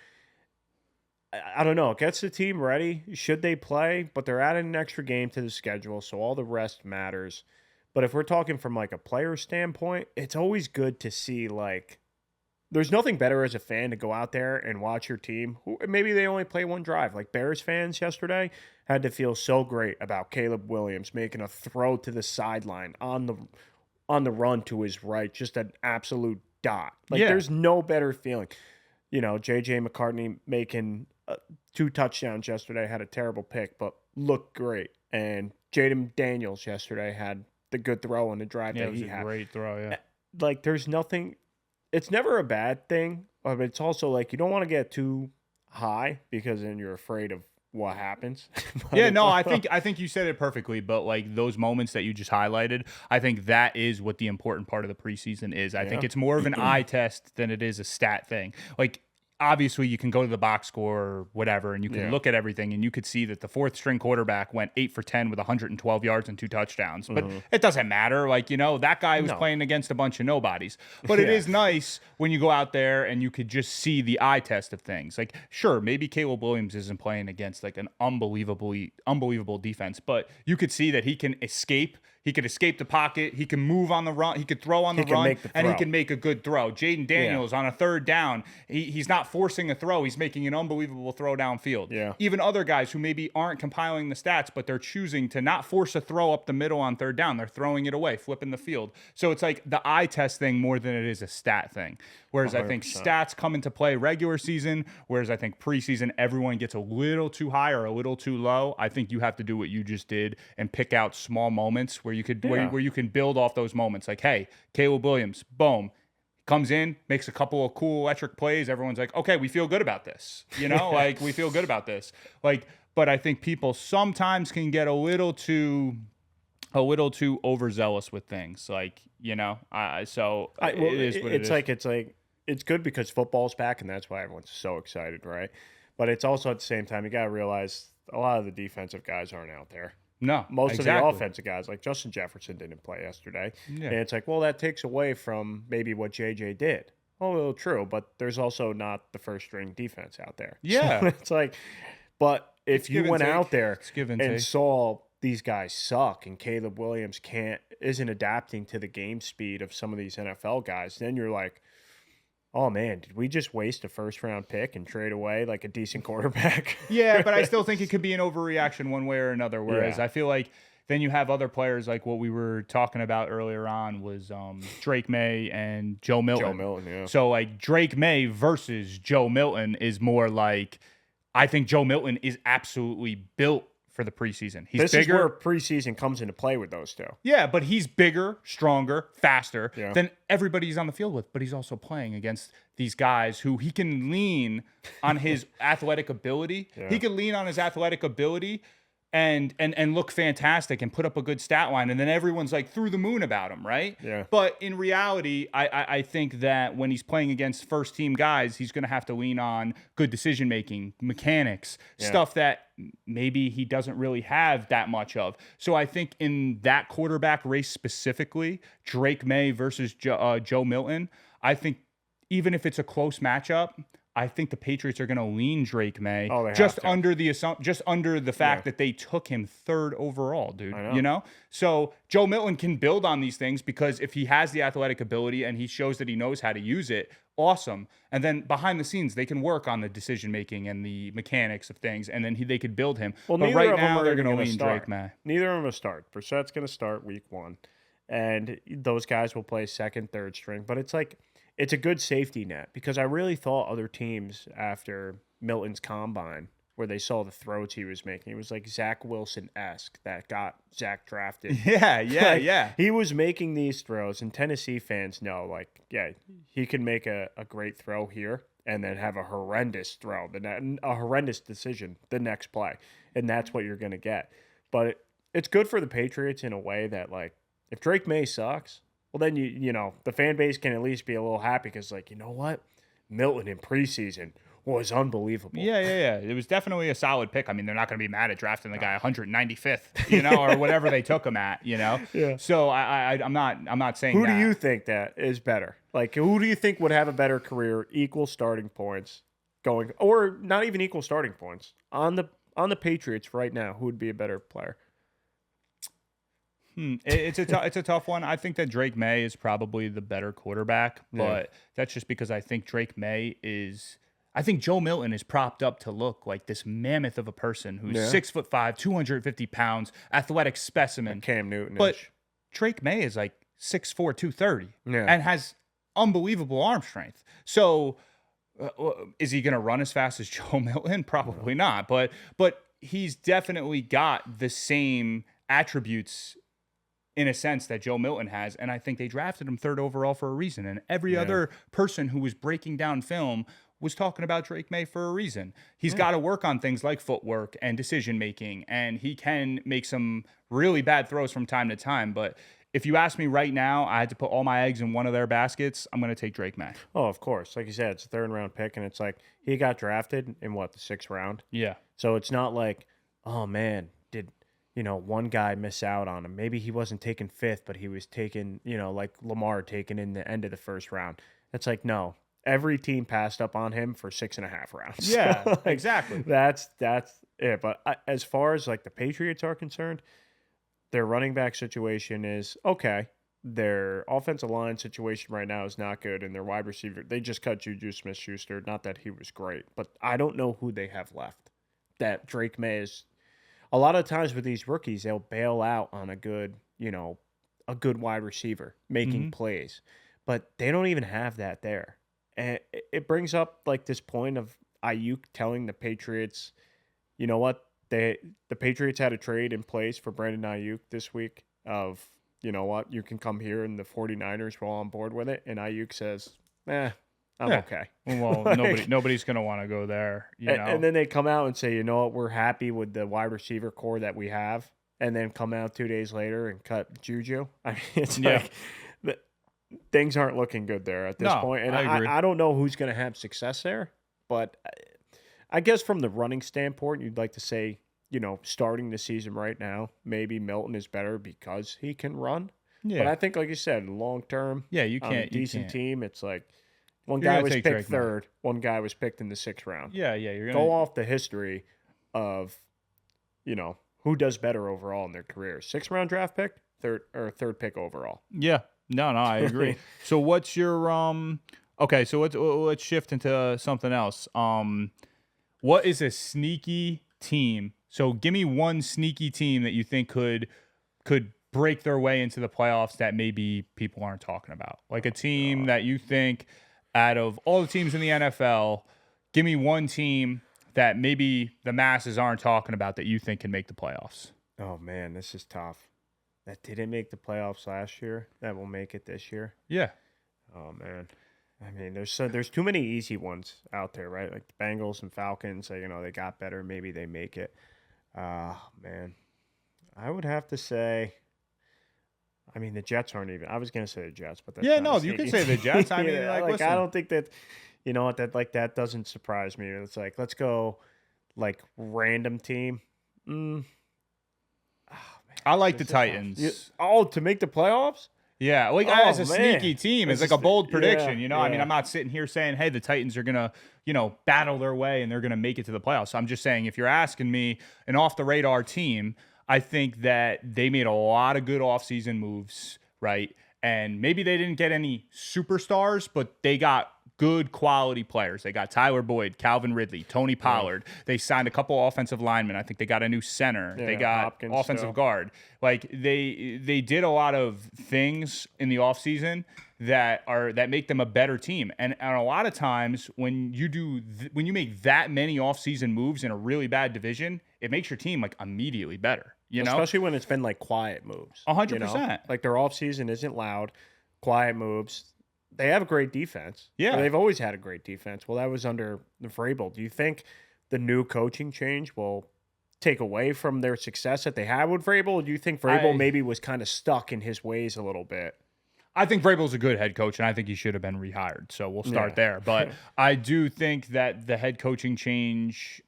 I don't know. It gets the team ready. Should they play? But they're adding an extra game to the schedule, so all the rest matters. But if we're talking from like a player standpoint, it's always good to see like there's nothing better as a fan to go out there and watch your team. Maybe they only play one drive. Like Bears fans yesterday had to feel so great about Caleb Williams making a throw to the sideline on the run to his right, just an absolute dot. Like there's no better feeling. J.J. McCartney making 2 touchdowns yesterday, had a terrible pick, but looked great. And Jaden Daniels yesterday had the good throw on the drive that he had. It was a great throw, yeah. Like, there's nothing – it's never a bad thing, but it's also like you don't want to get too high because then you're afraid of what happens. I think you said it perfectly, but like those moments that you just highlighted, I think that is what the important part of the preseason is. I think it's more of an eye test than it is a stat thing. Like, obviously you can go to the box score or whatever, and you can look at everything, and you could see that the 4th string quarterback went 8 for 10 with 112 yards and 2 touchdowns. But it doesn't matter. Like, that guy was playing against a bunch of nobodies. But it is nice when you go out there and you could just see the eye test of things. Like, sure, maybe Caleb Williams isn't playing against like an unbelievable defense, but you could see that he can escape. He could escape the pocket. He can move on the run. He could throw on the run, and he can make a good throw. Jaden Daniels on a 3rd down, he's not forcing a throw. He's making an unbelievable throw downfield. Yeah. Even other guys who maybe aren't compiling the stats, but they're choosing to not force a throw up the middle on third down. They're throwing it away, flipping the field. So it's like the eye test thing more than it is a stat thing. Whereas 100%. I think stats come into play regular season, whereas I think preseason, everyone gets a little too high or a little too low. I think you have to do what you just did and pick out small moments where you could where you can build off those moments. Like, hey, Caleb Williams, boom. Comes in, makes a couple of cool electric plays. Everyone's like, okay, we feel good about this. Like we feel good about this. Like, but I think people sometimes can get a little too overzealous with things. Like, it is what it is. It's good because football's back, and that's why everyone's so excited, right? But it's also at the same time, you got to realize a lot of the defensive guys aren't out there. No, most exactly. of the offensive guys, like Justin Jefferson, didn't play yesterday. Yeah. And it's like, well, that takes away from maybe what JJ did. Oh, true, but there's also not the first string defense out there. Yeah. So it's like, but if you went out there and saw these guys suck and Caleb Williams isn't adapting to the game speed of some of these NFL guys, then you're like, oh, man, did we just waste a first-round pick and trade away like a decent quarterback? Yeah, but I still think it could be an overreaction one way or another, whereas I feel like then you have other players like what we were talking about earlier on was Drake May and Joe Milton. Joe Milton, yeah. So, like, Drake May versus Joe Milton is more like I think Joe Milton is absolutely built for the preseason. This is where preseason comes into play with those two. Yeah, but he's bigger, stronger, faster than everybody he's on the field with. But he's also playing against these guys who he can lean on his athletic ability. Yeah. He can lean on his athletic ability and look fantastic and put up a good stat line. And then everyone's like through the moon about him, right? Yeah. But in reality, I think that when he's playing against first team guys, he's going to have to lean on good decision making, mechanics, stuff that maybe he doesn't really have that much of. So I think in that quarterback race specifically, Drake May versus Joe Milton, I think even if it's a close matchup, I think the Patriots are going to lean Drake May just under the fact that they took him third overall, dude. So Joe Milton can build on these things because if he has the athletic ability and he shows that he knows how to use it, awesome. And then behind the scenes, they can work on the decision making and the mechanics of things, and then they could build him. Well, but right now they're going to lean Drake May. Neither of them will start. Brissett's going to start week 1, and those guys will play second, third string. But it's like, it's a good safety net because I really thought other teams after Milton's combine where they saw the throws he was making, it was like Zach Wilson-esque that got Zach drafted. Yeah. He was making these throws, and Tennessee fans know, like, he can make a great throw here and then have a horrendous throw, a horrendous decision the next play, and that's what you're going to get. But it's good for the Patriots in a way that, like, if Drake May sucks, well, then, you know, the fan base can at least be a little happy because, like, you know what? Milton in preseason was unbelievable. Yeah. It was definitely a solid pick. I mean, they're not going to be mad at drafting the guy 195th, or whatever they took him at, Yeah. So I'm not saying Who do you think that is better? Like, who do you think would have a better career, equal starting points going, or not even equal starting points on the Patriots right now? Who would be a better player? It's a tough one. I think that Drake May is probably the better quarterback, but that's just because I think Drake May is. I think Joe Milton is propped up to look like this mammoth of a person who's 6'5", 250 pounds, athletic specimen. Like Cam Newton. But Drake May is like 6'4", 230, and has unbelievable arm strength. So is he going to run as fast as Joe Milton? Probably not. But he's definitely got the same attributes in a sense that Joe Milton has, and I think they drafted him third overall for a reason. And every other person who was breaking down film was talking about Drake May for a reason. He's got to work on things like footwork and decision-making, and he can make some really bad throws from time to time. But if you ask me right now, I had to put all my eggs in one of their baskets, I'm going to take Drake May. Oh, of course. Like you said, it's a third-round pick, and it's like he got drafted in, the 6th round? Yeah. So it's not like, oh, man, did one guy miss out on him. Maybe he wasn't taken 5th, but he was taken, like Lamar taken in the end of the 1st round. It's like, no. Every team passed up on him for 6.5 rounds. Yeah, so, exactly. That's it. But as far as like the Patriots are concerned, their running back situation is okay. their offensive line situation right now is not good, and their wide receiver, they just cut Juju Smith-Schuster. Not that he was great, but I don't know who they have left. That Drake May is. A lot of times with these rookies, they'll bail out on a good wide receiver making plays, but they don't even have that there. And it brings up like this point of Ayuk telling the Patriots, you know what, the Patriots had a trade in place for Brandon Ayuk this week of, you know what, you can come here and the 49ers were all on board with it. And Ayuk says, I'm okay. Well, nobody's going to want to go there, you know. And then they come out and say, you know what, we're happy with the wide receiver core that we have. And then come out 2 days later and cut Juju. I mean, it's like things aren't looking good there at this point. And I agree. I don't know who's going to have success there. But I guess from the running standpoint, you'd like to say, starting the season right now, maybe Milton is better because he can run. Yeah. But I think, like you said, long term, you can't. Decent team. It's like one guy was picked third, one guy was picked in the 6th round. Yeah. You're gonna go off the history of, who does better overall in their career. 6th round draft pick, third pick overall. Yeah. No, I agree. So what's your okay, so let's shift into something else. What is a sneaky team? So give me one sneaky team that you think could break their way into the playoffs that maybe people aren't talking about. Like a team that you think out of all the teams in the NFL, give me one team that maybe the masses aren't talking about that you think can make the playoffs. Oh man, this is tough. That didn't make the playoffs last year, that will make it this year. Yeah. Oh man. I mean, there's too many easy ones out there, right? Like the Bengals and Falcons, they got better, maybe they make it. Man. I would have to say, I mean, the Jets aren't even. I was going to say the Jets, but that's you can say the Jets. I mean, listen. I don't think that, that doesn't surprise me. It's like, let's go, random team. I like the Titans. To make the playoffs? Yeah, as a sneaky team, it's like a bold prediction. Yeah. I mean, I'm not sitting here saying, hey, the Titans are going to, battle their way and they're going to make it to the playoffs. I'm just saying, if you're asking me, an off-the-radar team, I think that they made a lot of good offseason moves, right? And maybe they didn't get any superstars, but they got good quality players. They got Tyler Boyd, Calvin Ridley, Tony Pollard. They signed a couple offensive linemen. I think they got a new center. They got Hopkins offensive guard. They did a lot of things in the offseason that make them a better team. And a lot of times when you make that many offseason moves in a really bad division, it makes your team immediately better. Especially when it's been quiet moves. 100%. Their offseason isn't loud, quiet moves. They have a great defense. Yeah. They've always had a great defense. Well, that was under the Vrabel. Do you think the new coaching change will take away from their success that they had with Vrabel? Or do you think Vrabel maybe was kind of stuck in his ways a little bit? I think Vrabel's a good head coach, and I think he should have been rehired. So we'll start there. But I do think that the head coaching change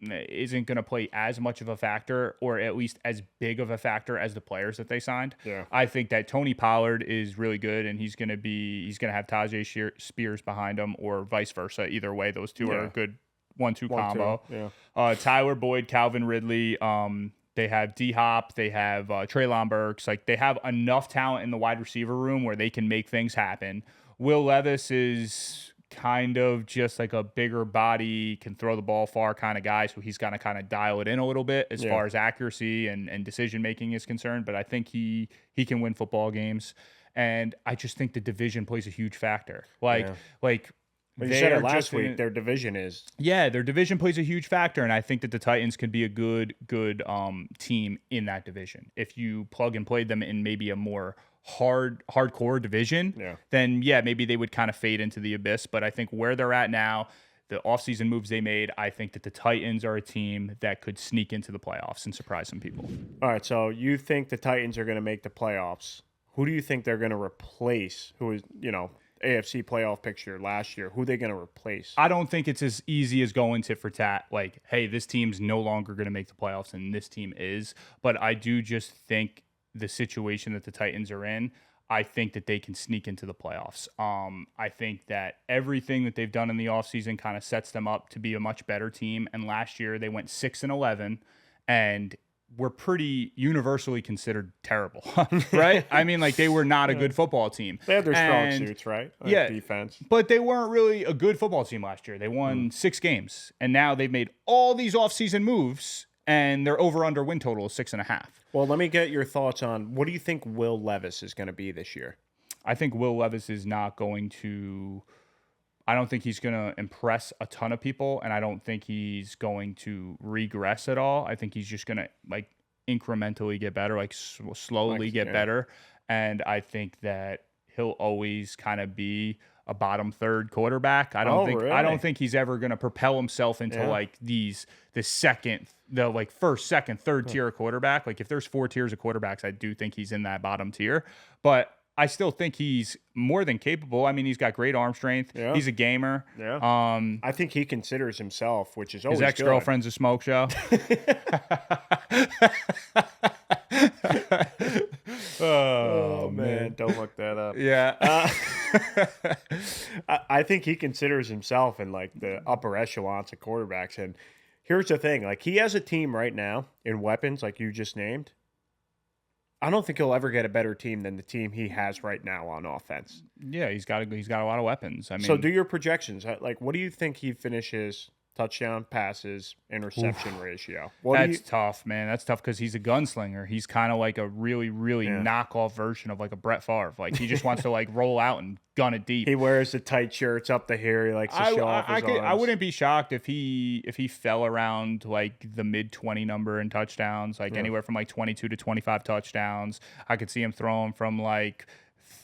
isn't going to play as much of a factor, or at least as big of a factor as the players that they signed. Yeah. I think that Tony Pollard is really good, and he's going to have Tajay Spears behind him, or vice versa. Either way, those two are a good 1-2 combo. Yeah. Tyler Boyd, Calvin Ridley. They have D-Hop. They have Treylon Burks. They have enough talent in the wide receiver room where they can make things happen. Will Levis is kind of just a bigger body, can throw the ball far kind of guy, so he's got to kind of dial it in a little bit as far as accuracy and decision making is concerned. But I think he can win football games, and I just think the division plays a huge factor. But you said it last week. Their division is their division plays a huge factor, and I think that the Titans could be a good team in that division if you plug and play them in maybe a more hardcore division, then maybe they would kind of fade into the abyss. But I think where they're at now, the offseason moves they made, I think that the Titans are a team that could sneak into the playoffs and surprise some people. All right, so you think the Titans are going to make the playoffs. Who do you think they're going to replace? Who is, AFC playoff picture last year? Who are they going to replace? I don't think it's as easy as going tit for tat. Hey, this team's no longer going to make the playoffs and this team is. But I do just think the situation that the Titans are in, I think that they can sneak into the playoffs. I think that everything that they've done in the offseason kind of sets them up to be a much better team. And last year they went 6-11, and were pretty universally considered terrible, right? I mean, like they were not a good football team. They had their strong suits, right? Like yeah, defense. But they weren't really a good football team last year. They won 6 games, and now they've made all these offseason moves, and their over/under win total is 6.5. Well, let me get your thoughts on what do you think Will Levis is going to be this year? I think Will Levis is not going to. I don't think he's going to impress a ton of people, and I don't think he's going to regress at all. I think he's just going to like incrementally get better, like slowly get better. And I think that he'll always kind of be a bottom third quarterback. I don't think he's ever going to propel himself into like the first, second, third tier quarterback. Like if there's 4 tiers of quarterbacks, I do think he's in that bottom tier. But I still think he's more than capable. I mean, he's got great arm strength. Yeah. He's a gamer. Yeah. I think he considers himself, which is always his ex-girlfriend's a smoke show. Oh man, don't look that up. Yeah. I think he considers himself in like the upper echelons of quarterbacks. And here's the thing: like he has a team right now in weapons, like you just named. I don't think he'll ever get a better team than the team he has right now on offense. Yeah, he's got a lot of weapons. I mean, so do your projections. Like, what do you think he finishes? Touchdown, passes, interception ratio. That's tough, man. That's tough because he's a gunslinger. He's kind of like a really, really knockoff version of like a Brett Favre. Like he just wants to like roll out and gun it deep. He wears the tight shirts up the hair. He likes to show off his arms. I wouldn't be shocked if he fell around like the mid-20 number in touchdowns, like anywhere from like 22 to 25 touchdowns. I could see him throwing from like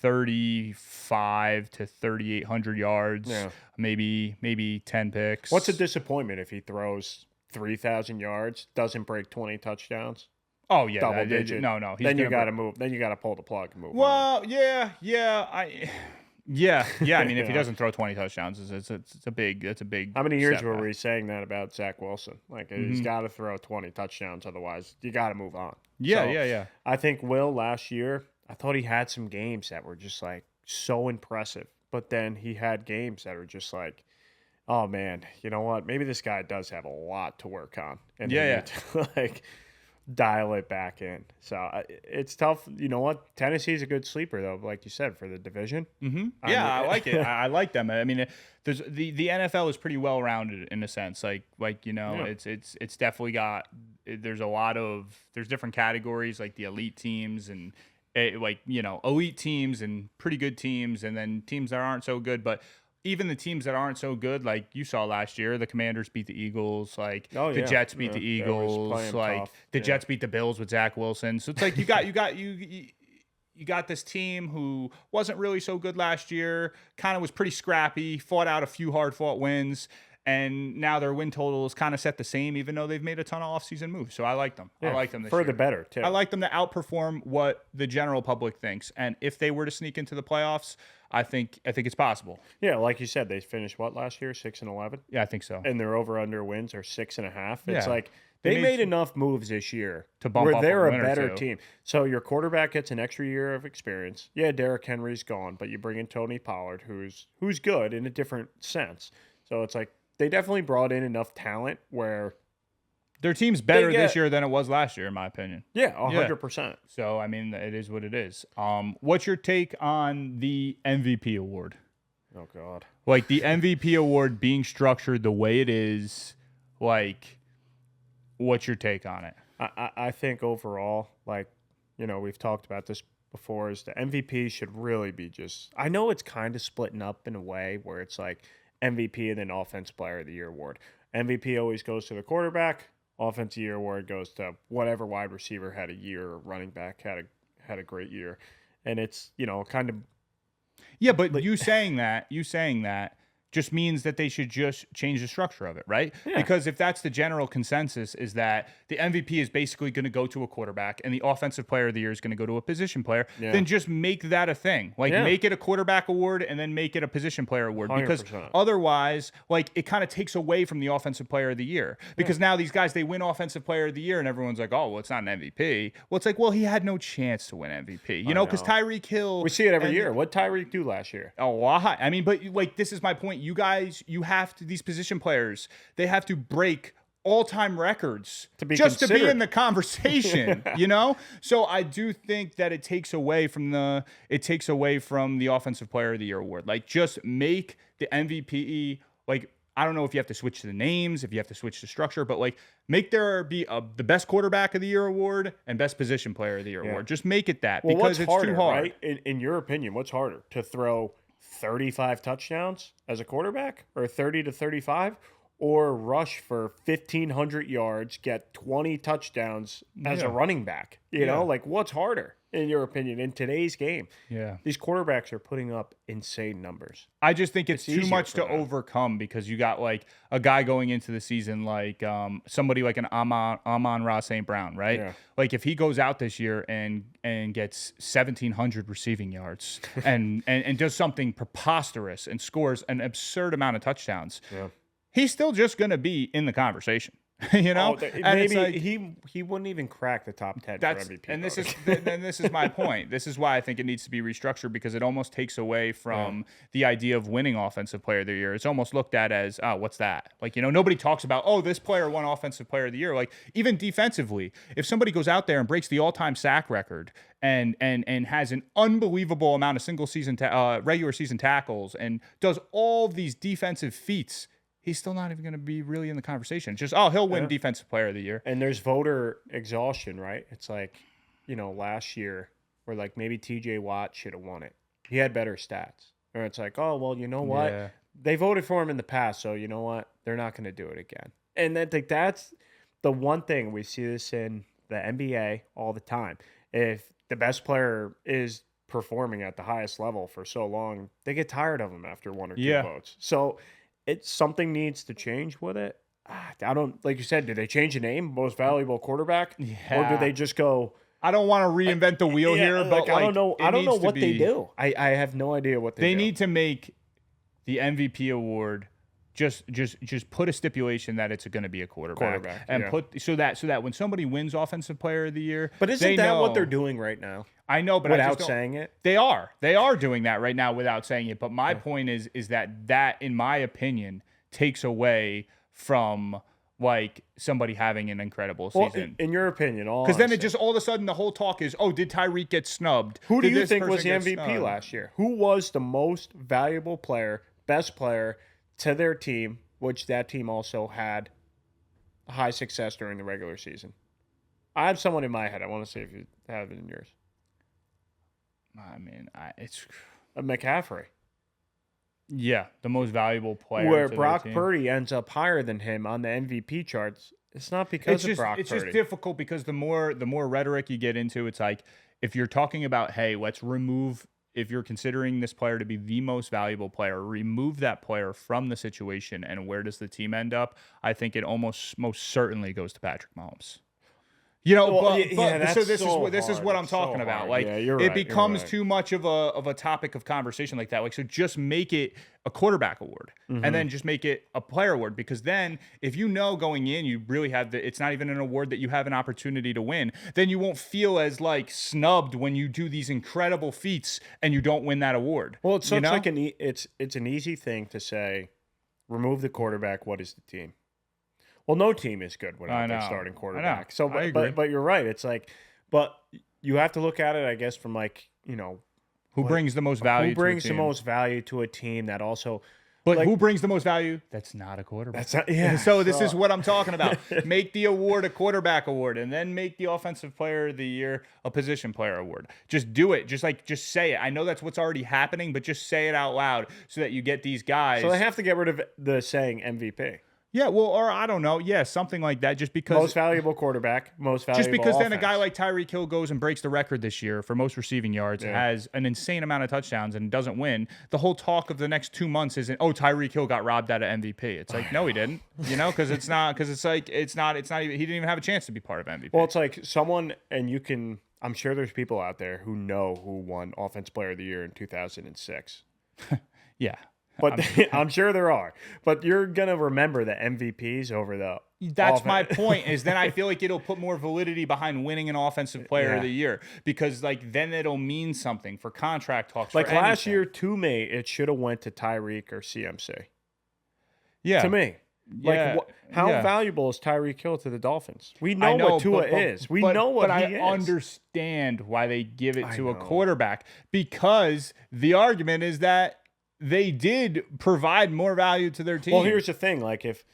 35 to 3,800 yards, maybe 10 picks. What's a disappointment if he throws 3,000 yards, doesn't break 20 touchdowns? Oh yeah, double digit. No. Then you got to move. Then you got to pull the plug and move. Well, on. yeah. I mean, if he doesn't throw 20 touchdowns, it's a big. How many years were we saying that about Zach Wilson? Like he's got to throw 20 touchdowns, otherwise you got to move on. Yeah. I think Will last year. I thought he had some games that were just like so impressive, but then he had games that are just like, oh man, you know what? Maybe this guy does have a lot to work on, and to, like dial it back in. So it's tough. You know what? Tennessee's a good sleeper though, like you said, for the division. Mm-hmm. I like it. I like them. I mean, there's the NFL is pretty well rounded in a sense. Like it's definitely got. There's different categories like the elite teams and. Elite teams and pretty good teams, and then teams that aren't so good. But even the teams that aren't so good, like you saw last year, the Commanders beat the Eagles, the Jets beat the Eagles, the Jets beat the Bills with Zach Wilson. So it's like you got this team who wasn't really so good last year, kind of was pretty scrappy, fought out a few hard-fought wins. And now their win total is kind of set the same, even though they've made a ton of offseason moves. So I like them. I like them this year. For the better, too. I like them to outperform what the general public thinks. And if they were to sneak into the playoffs, I think it's possible. Yeah, like you said, they finished what last year? 6-11? Yeah, I think so. And their over-under wins are 6.5. It's like they made enough moves this year to bump up they're a better team. So your quarterback gets an extra year of experience. Yeah, Derrick Henry's gone, but you bring in Tony Pollard, who's good in a different sense. So it's like, they definitely brought in enough talent where their team's better this year than it was last year, in my opinion. Yeah, 100%. So, I mean, it is what it is. What's your take on the MVP award? Oh, God. Like, the MVP award being structured the way it is, like, what's your take on it? I think overall, we've talked about this before, is the MVP should really be just – I know it's kind of splitting up in a way where it's like – MVP and then Offensive Player of the Year award. MVP always goes to the quarterback. Offensive Year award goes to whatever wide receiver had a year or running back had a great year. And it's, kind of. Yeah, but you saying that just means that they should just change the structure of it, right? Yeah. Because if that's the general consensus is that the MVP is basically going to go to a quarterback and the Offensive Player of the Year is going to go to a position player, then just make that a thing. Make it a quarterback award and then make it a position player award. 100%. Because otherwise, it kind of takes away from the Offensive Player of the Year. Because now these guys, they win Offensive Player of the Year and everyone's like, oh, well, it's not an MVP. Well, it's like, well, he had no chance to win MVP. Because Tyreek Hill. We see it every year. What did Tyreek do last year? A lot. I mean, but this is my point. You guys, these position players, they have to break all-time records to be just considered. to be in the conversation, you know? So I do think that it takes away from the offensive player of the year award. Like, just make the MVP, like, I don't know if you have to switch the names, if you have to switch the structure, but like, make there be the best quarterback of the year award and best position player of the year award. Just make it that, because it's harder, too hard. Right? In your opinion, what's harder, to throw 35 touchdowns as a quarterback, or 30 to 35, or rush for 1,500 yards, get 20 touchdowns as a running back? You know, like, what's harder, in your opinion, in today's game? Yeah. These quarterbacks are putting up insane numbers. I just think it's too much to overcome, because you got like a guy going into the season like somebody like an Amon-Ra St. Brown, right? Yeah. Like, if he goes out this year and gets 1,700 receiving yards and does something preposterous and scores an absurd amount of touchdowns, he's still just going to be in the conversation. You know, maybe like, he wouldn't even crack the top 10 for MVP. And this is my point. This is why I think it needs to be restructured, because it almost takes away from the idea of winning Offensive Player of the Year. It's almost looked at as, oh, what's that? Like, you know, nobody talks about, oh, this player won Offensive Player of the Year. Like, even defensively, if somebody goes out there and breaks the all-time sack record and has an unbelievable amount of regular season tackles and does all these defensive feats, he's still not even going to be really in the conversation. It's just, oh, he'll win Defensive Player of the Year. And there's voter exhaustion, right? It's like, you know, last year, where like maybe TJ Watt should have won it. He had better stats. Or it's like, oh, well, you know what? Yeah. They voted for him in the past, so you know what? They're not going to do it again. And then like, that's the one thing, we see this in the NBA all the time. If the best player is performing at the highest level for so long, they get tired of him after one or two votes. So something needs to change with it. I don't, like you said, do they change the name, most valuable quarterback? Or do they just go, I don't want to reinvent the wheel here, but I don't know what they do. I have no idea what they do. They need to make the MVP award just put a stipulation that it's going to be a quarterback and put so that when somebody wins Offensive Player of the Year, but isn't that what they're doing right now? I know, but without saying it, they are doing that right now without saying it. But my point is that in my opinion takes away from like somebody having an incredible season. In your opinion, because then it just all of a sudden the whole talk is, oh, did Tyreek get snubbed? Who do you think was the MVP last year? Who was the most valuable player, best player to their team, which that team also had high success during the regular season? I have someone in my head. I want to see if you have it in yours. I mean, it's McCaffrey. Yeah, the most valuable player. Where Brock Purdy ends up higher than him on the MVP charts. It's not because of Brock Purdy. It's just difficult, because the more rhetoric you get into, it's like, if you're talking about, hey, if you're considering this player to be the most valuable player, remove that player from the situation, and where does the team end up? I think it most certainly goes to Patrick Mahomes. You know, so this is what I'm talking about. Like, it becomes too much of a topic of conversation like that. Like, so just make it a quarterback award, and then just make it a player award, because then if you know going in you really have it's not even an award that you have an opportunity to win, then you won't feel as like snubbed when you do these incredible feats and you don't win that award. Well, it's such like it's an easy thing to say, remove the quarterback. What is the team? Well, no team is good without their starting quarterback. So, but you're right. It's like, but you have to look at it, I guess, from like, you know, who brings the most value? Who brings the most value to a team that also? But like, who brings the most value? That's not a quarterback. So this is what I'm talking about. Make the award a quarterback award, and then make the Offensive Player of the Year a position player award. Just do it. Just say it. I know that's what's already happening, but just say it out loud so that you get these guys. So they have to get rid of the saying MVP. Yeah, well, or I don't know. Yeah, something like that. Just because most valuable quarterback, most valuable. Just because then a guy like Tyreek Hill goes and breaks the record this year for most receiving yards, has an insane amount of touchdowns, and doesn't win. The whole talk of the next 2 months isn't, oh, Tyreek Hill got robbed out of MVP. It's like, no, he didn't. You know, because it's not even, he didn't even have a chance to be part of MVP. Well, it's like someone, and you can. I'm sure there's people out there who know who won Offensive Player of the Year in 2006. Yeah. But I'm sure there are. But you're going to remember the MVPs over the That's my point, is then I feel like it'll put more validity behind winning an Offensive Player of the Year, because like then it'll mean something for contract talks. Like last year, to me, it should have went to Tyreek or CMC. Yeah. To me. Yeah, how yeah. valuable is Tyreek Hill to the Dolphins? We know what Tua is. We know what he is. But I understand why they give it to a know. quarterback, because the argument is that they did provide more value to their team. Well, here's the thing. Like, if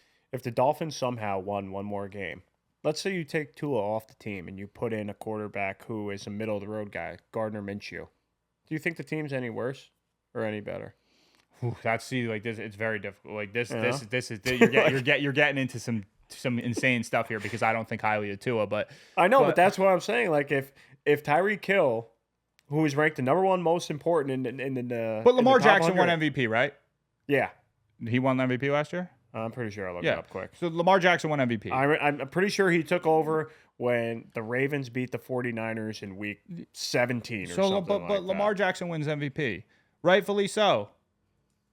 the Dolphins somehow won one more game, let's say you take Tua off the team and you put in a quarterback who is a middle-of-the-road guy, Gardner Minshew, do you think the team's any worse or any better? That's like this. It's very difficult. Like this is you're getting into some insane stuff here, because I don't think highly of Tua, but I know, but that's what I'm saying. Like, if Tyreek Hill, who is ranked the number one most important in the but Lamar Jackson won MVP, right? Yeah, he won MVP last year. I'm pretty sure I looked it up quick. So Lamar Jackson won MVP. I'm pretty sure he took over when the Ravens beat the 49ers in week 17 or something but like Lamar that. Jackson wins MVP, rightfully so,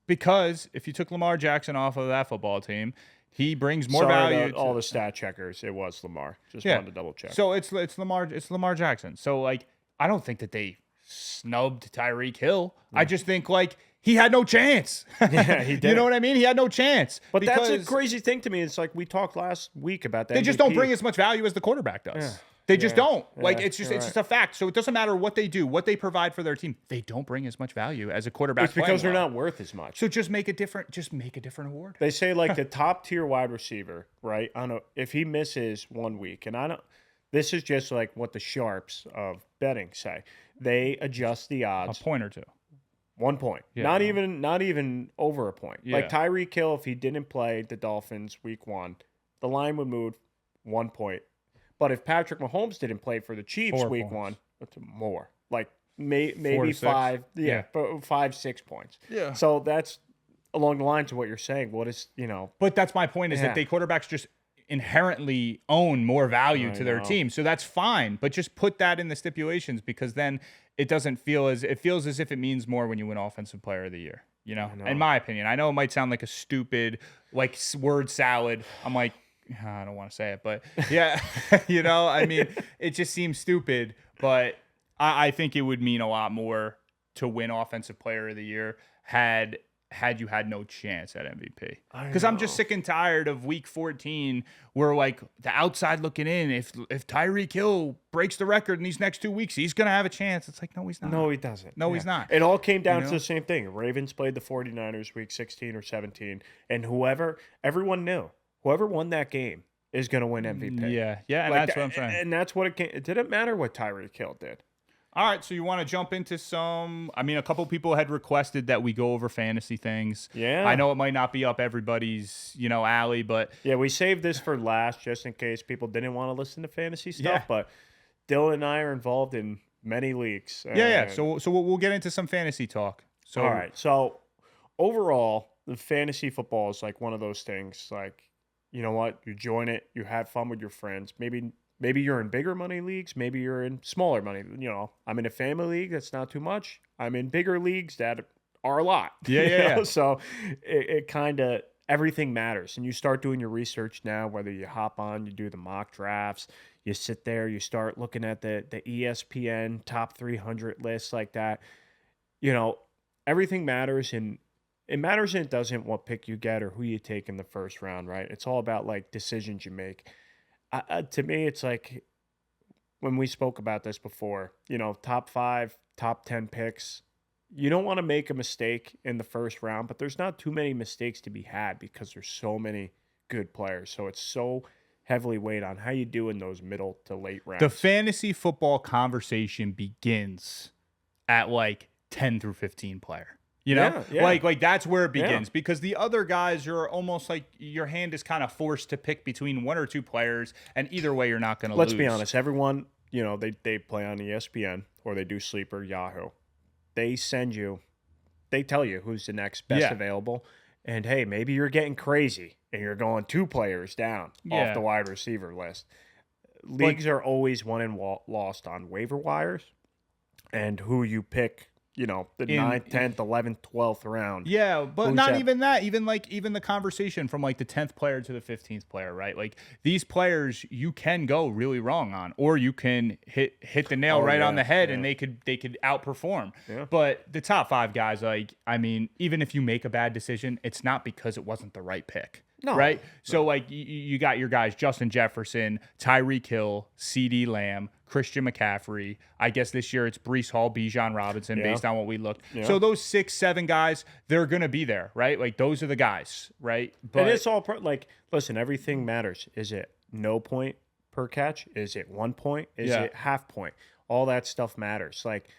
because if you took Lamar Jackson off of that football team, he brings more value. All the stat checkers, it was Lamar. Just wanted to double check. So it's Lamar Jackson. So like, I don't think that they snubbed Tyreek Hill. I just think like he had no chance. Yeah, he did. You know what I mean? He had no chance. But that's a crazy thing to me. It's like we talked last week about that. They just don't bring as much value as the quarterback does. Yeah. They just don't. Like, Yeah, it's just a fact. So it doesn't matter what they do, what they provide for their team. They don't bring as much value as a quarterback. It's because they're not worth as much. So just make a different award. They say like the top tier wide receiver, right? If he misses 1 week, and this is just like what the sharps of betting say. They adjust the odds. A point or two. 1 point. Yeah, not even over a point. Yeah. Like Tyreek Hill, if he didn't play the Dolphins week 1, the line would move 1 point. But if Patrick Mahomes didn't play for the Chiefs 4 week points. 1, it's more. Like maybe 4 to 6. 5. Yeah, 5, 6 points. Yeah. So that's along the lines of what you're saying. But that's my point, is that they quarterbacks just inherently own more value to their team. So that's fine. But just put that in the stipulations, because then it feels as if it means more when you win Offensive Player of the Year. You know, in my opinion. I know it might sound like a stupid like word salad. I'm like, I don't want to say it, but yeah, you know, I mean, it just seems stupid, but I think it would mean a lot more to win Offensive Player of the Year had you had no chance at MVP. Because I'm just sick and tired of week 14 where like the outside looking in, if Tyreek Hill breaks the record in these next 2 weeks, he's going to have a chance. It's like, no, he's not. No, he doesn't. No, he's not. It all came down to the same thing. Ravens played the 49ers week 16 or 17, and everyone knew. Whoever won that game is going to win MVP. Yeah, and that's what I'm saying. And that's what it didn't matter what Tyreek Hill did. All right, so you want to jump into a couple people had requested that we go over fantasy things. Yeah. I know it might not be up everybody's, alley, but yeah, we saved this for last just in case people didn't want to listen to fantasy stuff, Yeah. but Dylan and I are involved in many leagues. Yeah. So we'll get into some fantasy talk. So all right. So overall, the fantasy football is like one of those things like, you know what? You join it, you have fun with your friends. Maybe you're in bigger money leagues. Maybe you're in smaller money. I'm in a family league. That's not too much. I'm in bigger leagues that are a lot. Yeah. So it kind of, everything matters. And you start doing your research now, whether you hop on, you do the mock drafts, you sit there, you start looking at the ESPN top 300 lists like that. Everything matters. And it matters and it doesn't what pick you get or who you take in the first round, right? It's all about like decisions you make. To me, it's like when we spoke about this before, top 5, top 10 picks. You don't want to make a mistake in the first round, but there's not too many mistakes to be had because there's so many good players. So it's so heavily weighed on how you do in those middle to late rounds. The fantasy football conversation begins at like 10 through 15 player. Yeah. Like that's where it begins, because the other guys are almost like your hand is kind of forced to pick between 1 or 2 players, and either way you're not going to lose. Let's be honest. Everyone, they play on ESPN or they do Sleeper, Yahoo. They tell you who's the next best available. And hey, maybe you're getting crazy and you're going 2 players down off the wide receiver list. Leagues are always won and lost on waiver wires and who you pick. The 9th, 10th, 11th, 12th round. Yeah, but not even that. Even the conversation from like the 10th player to the 15th player, right? Like these players you can go really wrong on, or you can hit the nail on the head and they could outperform. Yeah. But the top 5 guys, even if you make a bad decision, it's not because it wasn't the right pick. No, right? So like you got your guys Justin Jefferson, Tyreek Hill, CD Lamb, Christian McCaffrey. I guess this year it's Breece Hall, Bijan Robinson, based on what we looked. Yeah. So those 6, 7 guys, they're gonna be there, right? Like those are the guys, right? But and it's all like, listen, everything matters. Is it no point per catch? Is it 1 point? Is it half point? All that stuff matters. Like,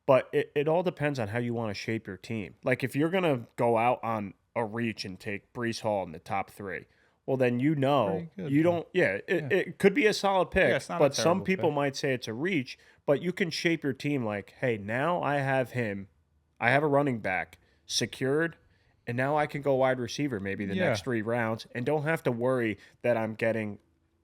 but it all depends on how you want to shape your team. Like if you're gonna go out on a reach and take Breece Hall in the top 3, well then you don't. Yeah, it could be a solid pick, but some people might say it's a reach. But you can shape your team like, hey, now I have him, I have a running back secured, and now I can go wide receiver maybe the next 3 rounds, and don't have to worry that I'm getting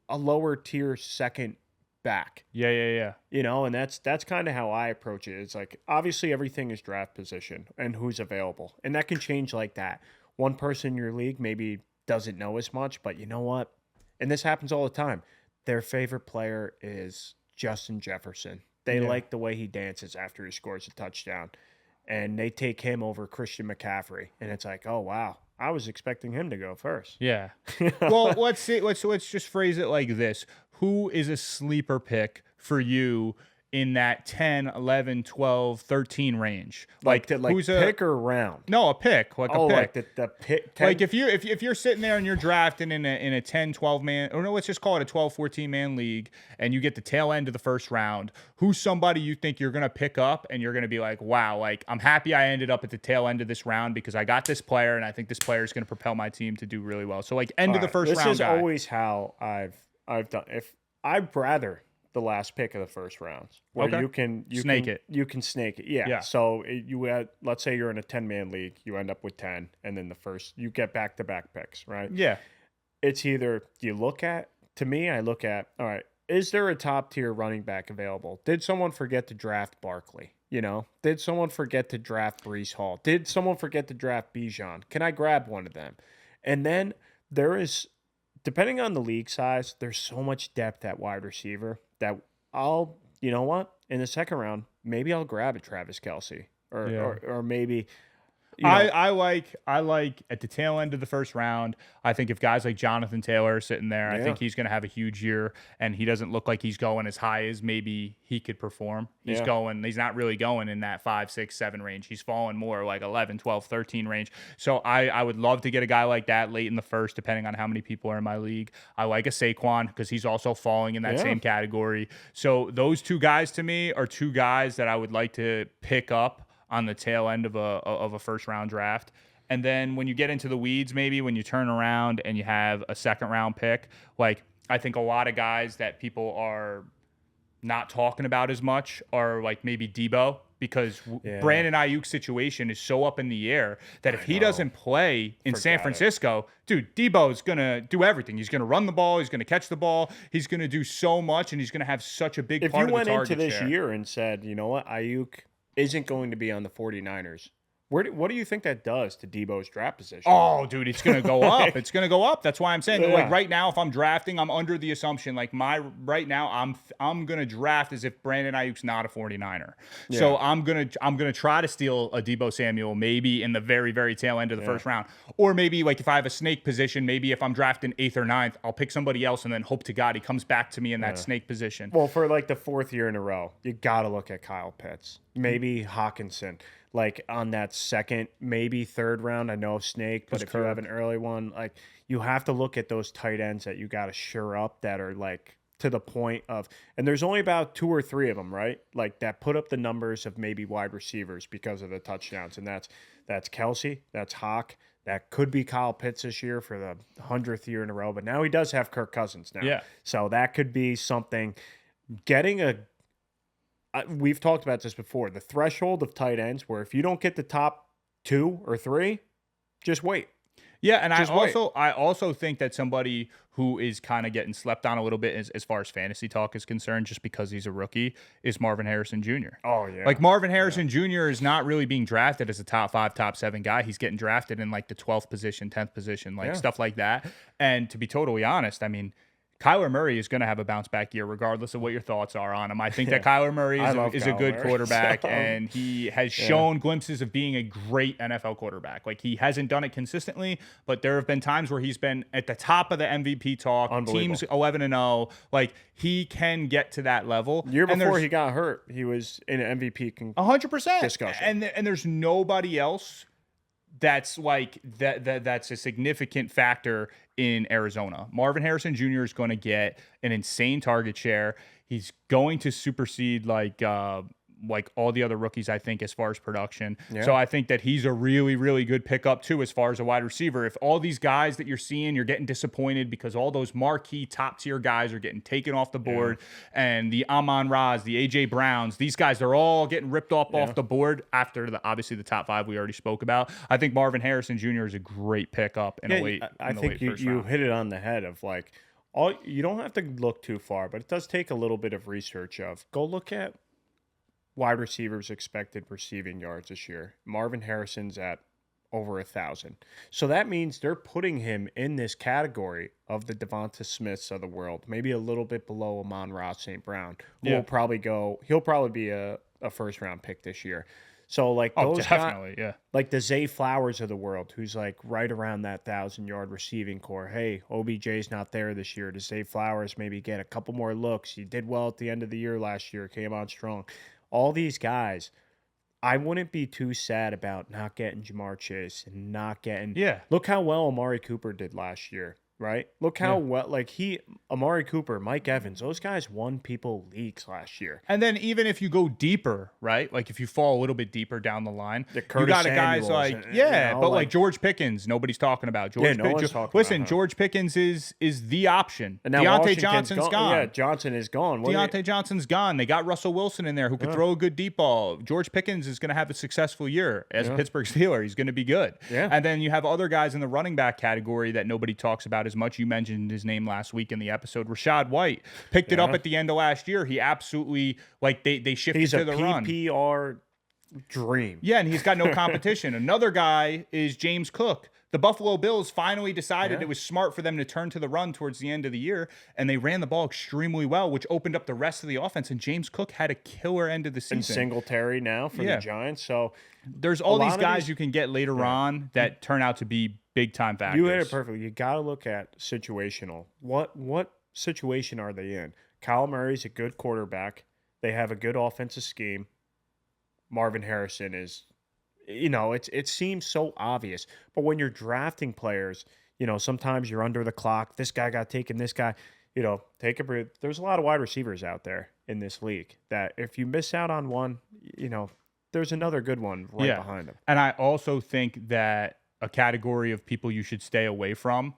a lower tier second back. Yeah. You know, and that's kind of how I approach it. It's like, obviously everything is draft position and who's available, and that can change like that. One person in your league maybe doesn't know as much, but you know what? And this happens all the time. Their favorite player is Justin Jefferson. They like the way he dances after he scores a touchdown, and they take him over Christian McCaffrey. And it's like, oh wow, I was expecting him to go first. Yeah. Well, let's just phrase it like this. Who is a sleeper pick for you in that 10, 11, 12, 13 range? Like who's a pick or round? No, a pick. Like a pick. Like the pick. 10? Like if you're sitting there and you're drafting in a 10, 12 man, or no, let's just call it a 12, 14 man league, and you get the tail end of the first round, who's somebody you think you're going to pick up and you're going to be like, wow, like I'm happy I ended up at the tail end of this round because I got this player and I think this player is going to propel my team to do really well. So like end of the first round. This is always how I've done. If I'd rather the last pick of the first rounds, where you can snake it. Yeah. So you had, let's say you're in a 10-man league, you end up with 10, and then you get back-to-back picks, right? Yeah. It's either I look at, all right, is there a top-tier running back available? Did someone forget to draft Barkley? You know, did someone forget to draft Breece Hall? Did someone forget to draft Bijan? Can I grab one of them? And then there is, depending on the league size, there's so much depth at wide receiver that you know what? In the second round, maybe I'll grab a Travis Kelce or maybe. I like at the tail end of the first round. I think if guys like Jonathan Taylor are sitting there, I think he's going to have a huge year, and he doesn't look like he's going as high as maybe he could perform. He's not really going in that 5, 6, 7 range. He's falling more like 11, 12, 13 range. So I would love to get a guy like that late in the first, depending on how many people are in my league. I like a Saquon because he's also falling in that same category. So those 2 guys to me are 2 guys that I would like to pick up on the tail end of a first round draft. And then when you get into the weeds, maybe when you turn around and you have a second round pick, like I think a lot of guys that people are not talking about as much are like maybe Debo, because Brandon Ayuk's situation is so up in the air that if he doesn't play in San Francisco, dude, Debo's going to do everything. He's going to run the ball. He's going to catch the ball. He's going to do so much, and he's going to have such a big part of the target share. If you went into this year and said, you know what, Ayuk isn't going to be on the 49ers, what do you think that does to Debo's draft position? Oh, dude, it's going to go up. It's going to go up. That's why I'm saying, like right now, if I'm drafting, I'm under the assumption, like right now, I'm going to draft as if Brandon Ayuk's not a 49er. Yeah. So I'm going to try to steal a Debo Samuel maybe in the very, very tail end of the first round. Or maybe like if I have a snake position, maybe if I'm drafting 8th or 9th, I'll pick somebody else and then hope to God he comes back to me in that snake position. Well, for like the 4th year in a row, you got to look at Kyle Pitts. Maybe Hawkinson. Like on that second, maybe 3rd round, I know snake, but if you have an early one, like you have to look at those tight ends that you got to sure up that are like to the point of, and there's only about 2 or 3 of them, right? Like that put up the numbers of maybe wide receivers because of the touchdowns. And that's Kelce, that's Hawk. That could be Kyle Pitts this year for the 100th year in a row, but now he does have Kirk Cousins now. Yeah. So that could be something. We've talked about this before. The threshold of tight ends, where if you don't get the top 2 or 3, just wait. Yeah, and I also think that somebody who is kind of getting slept on a little bit as far as fantasy talk is concerned, just because he's a rookie, is Marvin Harrison Jr. Oh, yeah. Like Marvin Harrison Jr. is not really being drafted as a top 5, top 7 guy. He's getting drafted in like the 12th position, 10th position, like stuff like that. And to be totally honest, I mean, Kyler Murray is going to have a bounce back year, regardless of what your thoughts are on him. I think that Kyler Murray is a good quarterback, and he has shown glimpses of being a great NFL quarterback. Like, he hasn't done it consistently, but there have been times where he's been at the top of the MVP talk. Teams 11-0. Like, he can get to that level. Year before he got hurt, he was in an MVP 100% discussion. And there's nobody else that's like that's a significant factor in Arizona. Marvin Harrison Jr. is going to get an insane target share. He's going to supersede like all the other rookies, I think, as far as production. Yeah. So I think that he's a really, really good pickup too, as far as a wide receiver. If all these guys that you're seeing, you're getting disappointed because all those marquee top tier guys are getting taken off the board, and the Amon-Ra's, the AJ Browns, these guys are all getting ripped off the board after obviously the top 5 we already spoke about. I think Marvin Harrison Jr. is a great pickup in a late. I think you hit it on the head of like you don't have to look too far, but it does take a little bit of research. Go look at wide receivers' expected receiving yards this year. Marvin Harrison's at over 1,000. So that means they're putting him in this category of the Devonta Smiths of the world, maybe a little bit below Amon-Ra St. Brown, who will probably he'll probably be a first-round pick this year. So, like, those guys, like the Zay Flowers of the world, who's, like, right around that 1,000-yard receiving core. Hey, OBJ's not there this year. Does Zay Flowers maybe get a couple more looks? He did well at the end of the year last year, came on strong. All these guys, I wouldn't be too sad about not getting Jamar Chase and not getting. Yeah. Look how well Amari Cooper did last year, right? Look how well, like Amari Cooper, Mike Evans, those guys won people leagues last year. And then even if you go deeper, right? Like if you fall a little bit deeper down the line, you got guys like, but like George Pickens, nobody's talking about. George Pickens is the option. And now Deontay Johnson's gone. Yeah, Johnson is gone. Deontay Johnson's gone. They got Russell Wilson in there who could throw a good deep ball. George Pickens is going to have a successful year as a Pittsburgh Steeler. He's going to be good. Yeah. And then you have other guys in the running back category that nobody talks about as much. You mentioned his name last week in the episode. Rashad White picked it up at the end of last year. He absolutely, like, they shifted to the run. He's a PPR dream. Yeah, and he's got no competition. Another guy is James Cook. The Buffalo Bills finally decided it was smart for them to turn to the run towards the end of the year, and they ran the ball extremely well, which opened up the rest of the offense, and James Cook had a killer end of the season. And Singletary now for the Giants. So there's all these guys you can get later on that turn out to be big-time factors. You hit it perfectly. You got to look at situational. What situation are they in? Kyle Murray's a good quarterback. They have a good offensive scheme. Marvin Harrison is, it seems so obvious. But when you're drafting players, sometimes you're under the clock. This guy got taken, this guy, take a breath. There's a lot of wide receivers out there in this league that if you miss out on one, there's another good one behind them. And I also think that a category of people you should stay away from,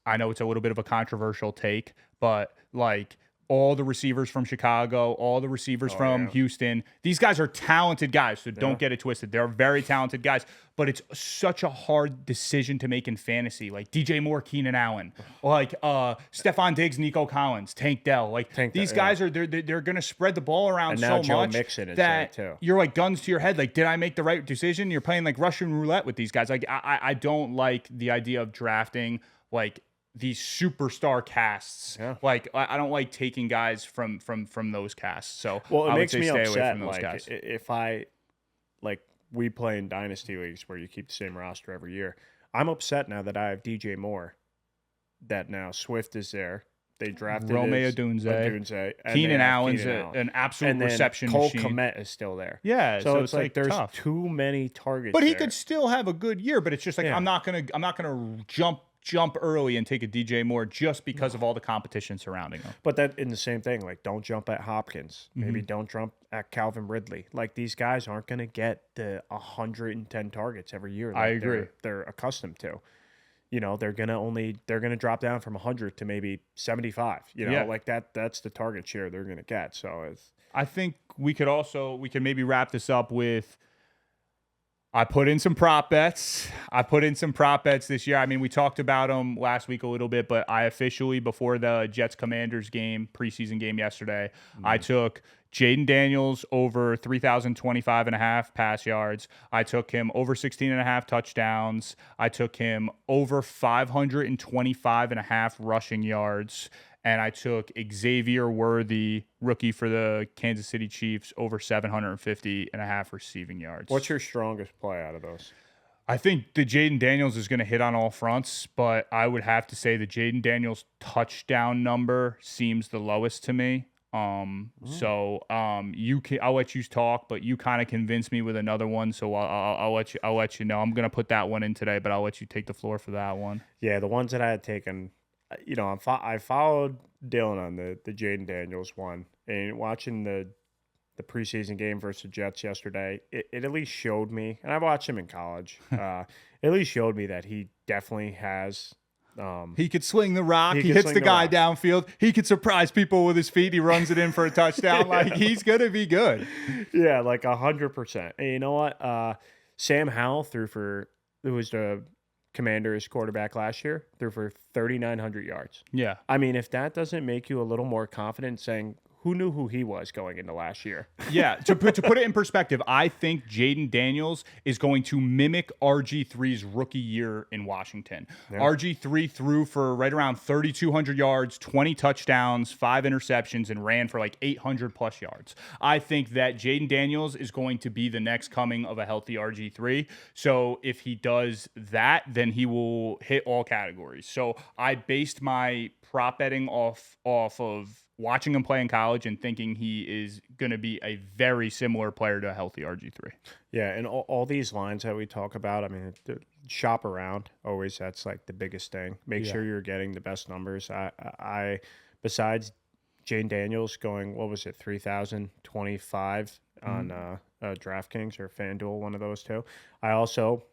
I know it's a little bit of a controversial take, but like all the receivers from Chicago, all the receivers from Houston, these guys are talented guys, so don't get it twisted. They're very talented guys, but it's such a hard decision to make in fantasy. Like DJ Moore, Keenan Allen, like Stephon Diggs, Nico Collins, Tank Dell. Like these guys are they're going to spread the ball around and so now Joe much Mixon is that there too. You're like guns to your head. Like, did I make the right decision? You're playing like Russian roulette with these guys. Like I don't like the idea of drafting like these superstar casts. Like I don't like taking guys from those casts. So it makes me stay upset. away from those like guys. If I we play in dynasty leagues where you keep the same roster every year. I'm upset now that I have DJ Moore. That now Swift is there. They drafted Rome Odunze. Keenan Allen's an absolute reception Cole machine. Kmet is still there. Yeah, so it's like there's tough. too many targets. But he could still have a good year. But it's just like I'm not gonna jump early and take a DJ Moore just because of all the competition surrounding him. But that in the same thing, like don't jump at Hopkins. Maybe don't jump at Calvin Ridley. Like these guys aren't going to get the 110 targets every year. Like I agree. They're accustomed to. They're gonna drop down from 100 to maybe 75. Like that's the target share they're gonna get. So I think we could maybe wrap this up with. I put in some prop bets. This year. I mean, we talked about them last week a little bit, but I officially, before the Jets-Commanders game, preseason game yesterday, I took Jaden Daniels over 3,025.5 pass yards. I took him over 16.5 touchdowns. I took him over 525.5 rushing yards. and I took Xavier Worthy, rookie for the Kansas City Chiefs, over 750.5 receiving yards. What's your strongest play out of those? I think the Jaden Daniels is going to hit on all fronts, but I would have to say the Jaden Daniels touchdown number seems the lowest to me. So I'll let you talk, but you kind of convinced me with another one, so I'll let you know. I'm gonna put that one in today, but I'll let you take the floor for that one. Yeah, the ones that I had taken, I followed Dylan on the Jaden Daniels one, and watching the preseason game versus the Jets yesterday, it at least showed me, and I watched him in college, it at least showed me that he definitely has. He could swing the rock. He hits the guy downfield. He could surprise people with his feet. He runs it in for a touchdown. Like, he's going to be good. Yeah, like 100%. And you know what? Sam Howell who was the Commanders quarterback last year, threw for 3,900 yards. Yeah. I mean, if that doesn't make you a little more confident saying, who knew who he was going into last year? Yeah, to put it in perspective, I think Jaden Daniels is going to mimic RG3's rookie year in Washington. Yeah. RG3 threw for right around 3,200 yards, 20 touchdowns, 5 interceptions, and ran for like 800 plus yards. I think that Jaden Daniels is going to be the next coming of a healthy RG3. So if he does that, then he will hit all categories. So I based my prop betting off of watching him play in college and thinking he is going to be a very similar player to a healthy RG3. Yeah, and all these lines that we talk about, I mean, shop around. Always, that's like the biggest thing. Make sure you're getting the best numbers. I besides Jane Daniels going, what was it, 3,025 on DraftKings or FanDuel, one of those two. I also,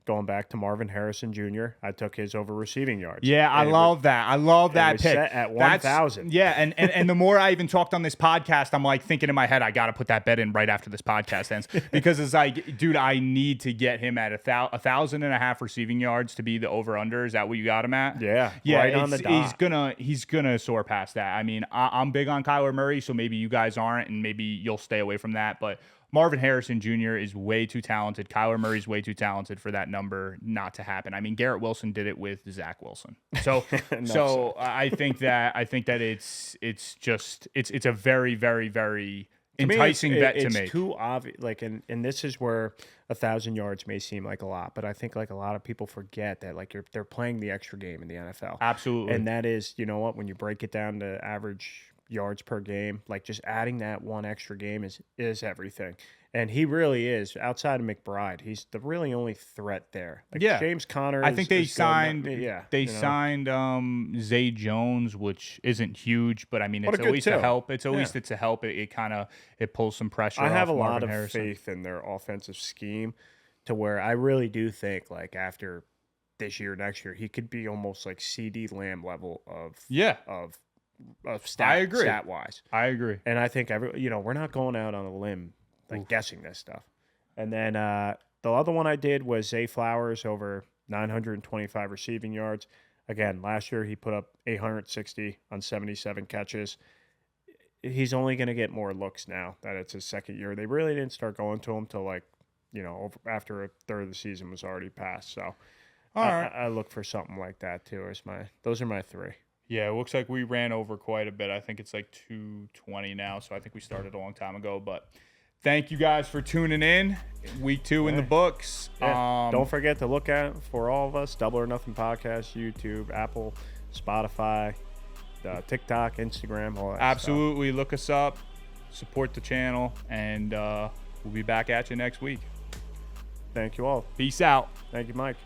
going back to Marvin Harrison Jr., I took his over receiving yards. Yeah, I love that. I love that pick. Set at 1,000. Yeah, and the more I even talked on this podcast, I'm like thinking in my head, I got to put that bet in right after this podcast ends, because it's like, dude, I need to get him at 1,500 receiving yards to be the over under. Is that what you got him at? Yeah, right on the dot. He's gonna soar past that. I mean, I'm big on Kyler Murray, so maybe you guys aren't, and maybe you'll stay away from that, but Marvin Harrison Jr. is way too talented. Kyler Murray's way too talented for that number not to happen. I mean, Garrett Wilson did it with Zach Wilson. So, I think that it's a very, very, very enticing bet to make. It's too obvious. Like, and this is where 1,000 yards may seem like a lot, but I think like a lot of people forget that like they're playing the extra game in the NFL. Absolutely. And that is, you know what, when you break it down to average yards per game, like just adding that one extra game is everything. And he really is, outside of McBride, he's the really only threat there. Like, yeah, James Conner. I think they signed Zay Jones, which isn't huge, but I mean it's at least a help. It's at least it's a help. It kind of pulls some pressure. I have off a lot Marvin of Harrison. faith in their offensive scheme, to where I really do think like after this year, next year, he could be almost like CD Lamb level of stat, I agree. Stat-wise. I agree. And I think we're not going out on a limb like guessing this stuff. And then the other one I did was Zay Flowers over 925 receiving yards. Again, last year he put up 860 on 77 catches. He's only going to get more looks now that it's his second year. They really didn't start going to him till after a third of the season was already passed. So I look for something like that too. Those are my three. Yeah, it looks like we ran over quite a bit. I think it's like 2:20 now, so I think we started a long time ago. But thank you guys for tuning in. Week 2 in the books. Yeah. Don't forget to look out for all of us, Double or Nothing Podcast, YouTube, Apple, Spotify, TikTok, Instagram, all that Absolutely. Stuff. Look us up, support the channel, and we'll be back at you next week. Thank you all. Peace out. Thank you, Mike.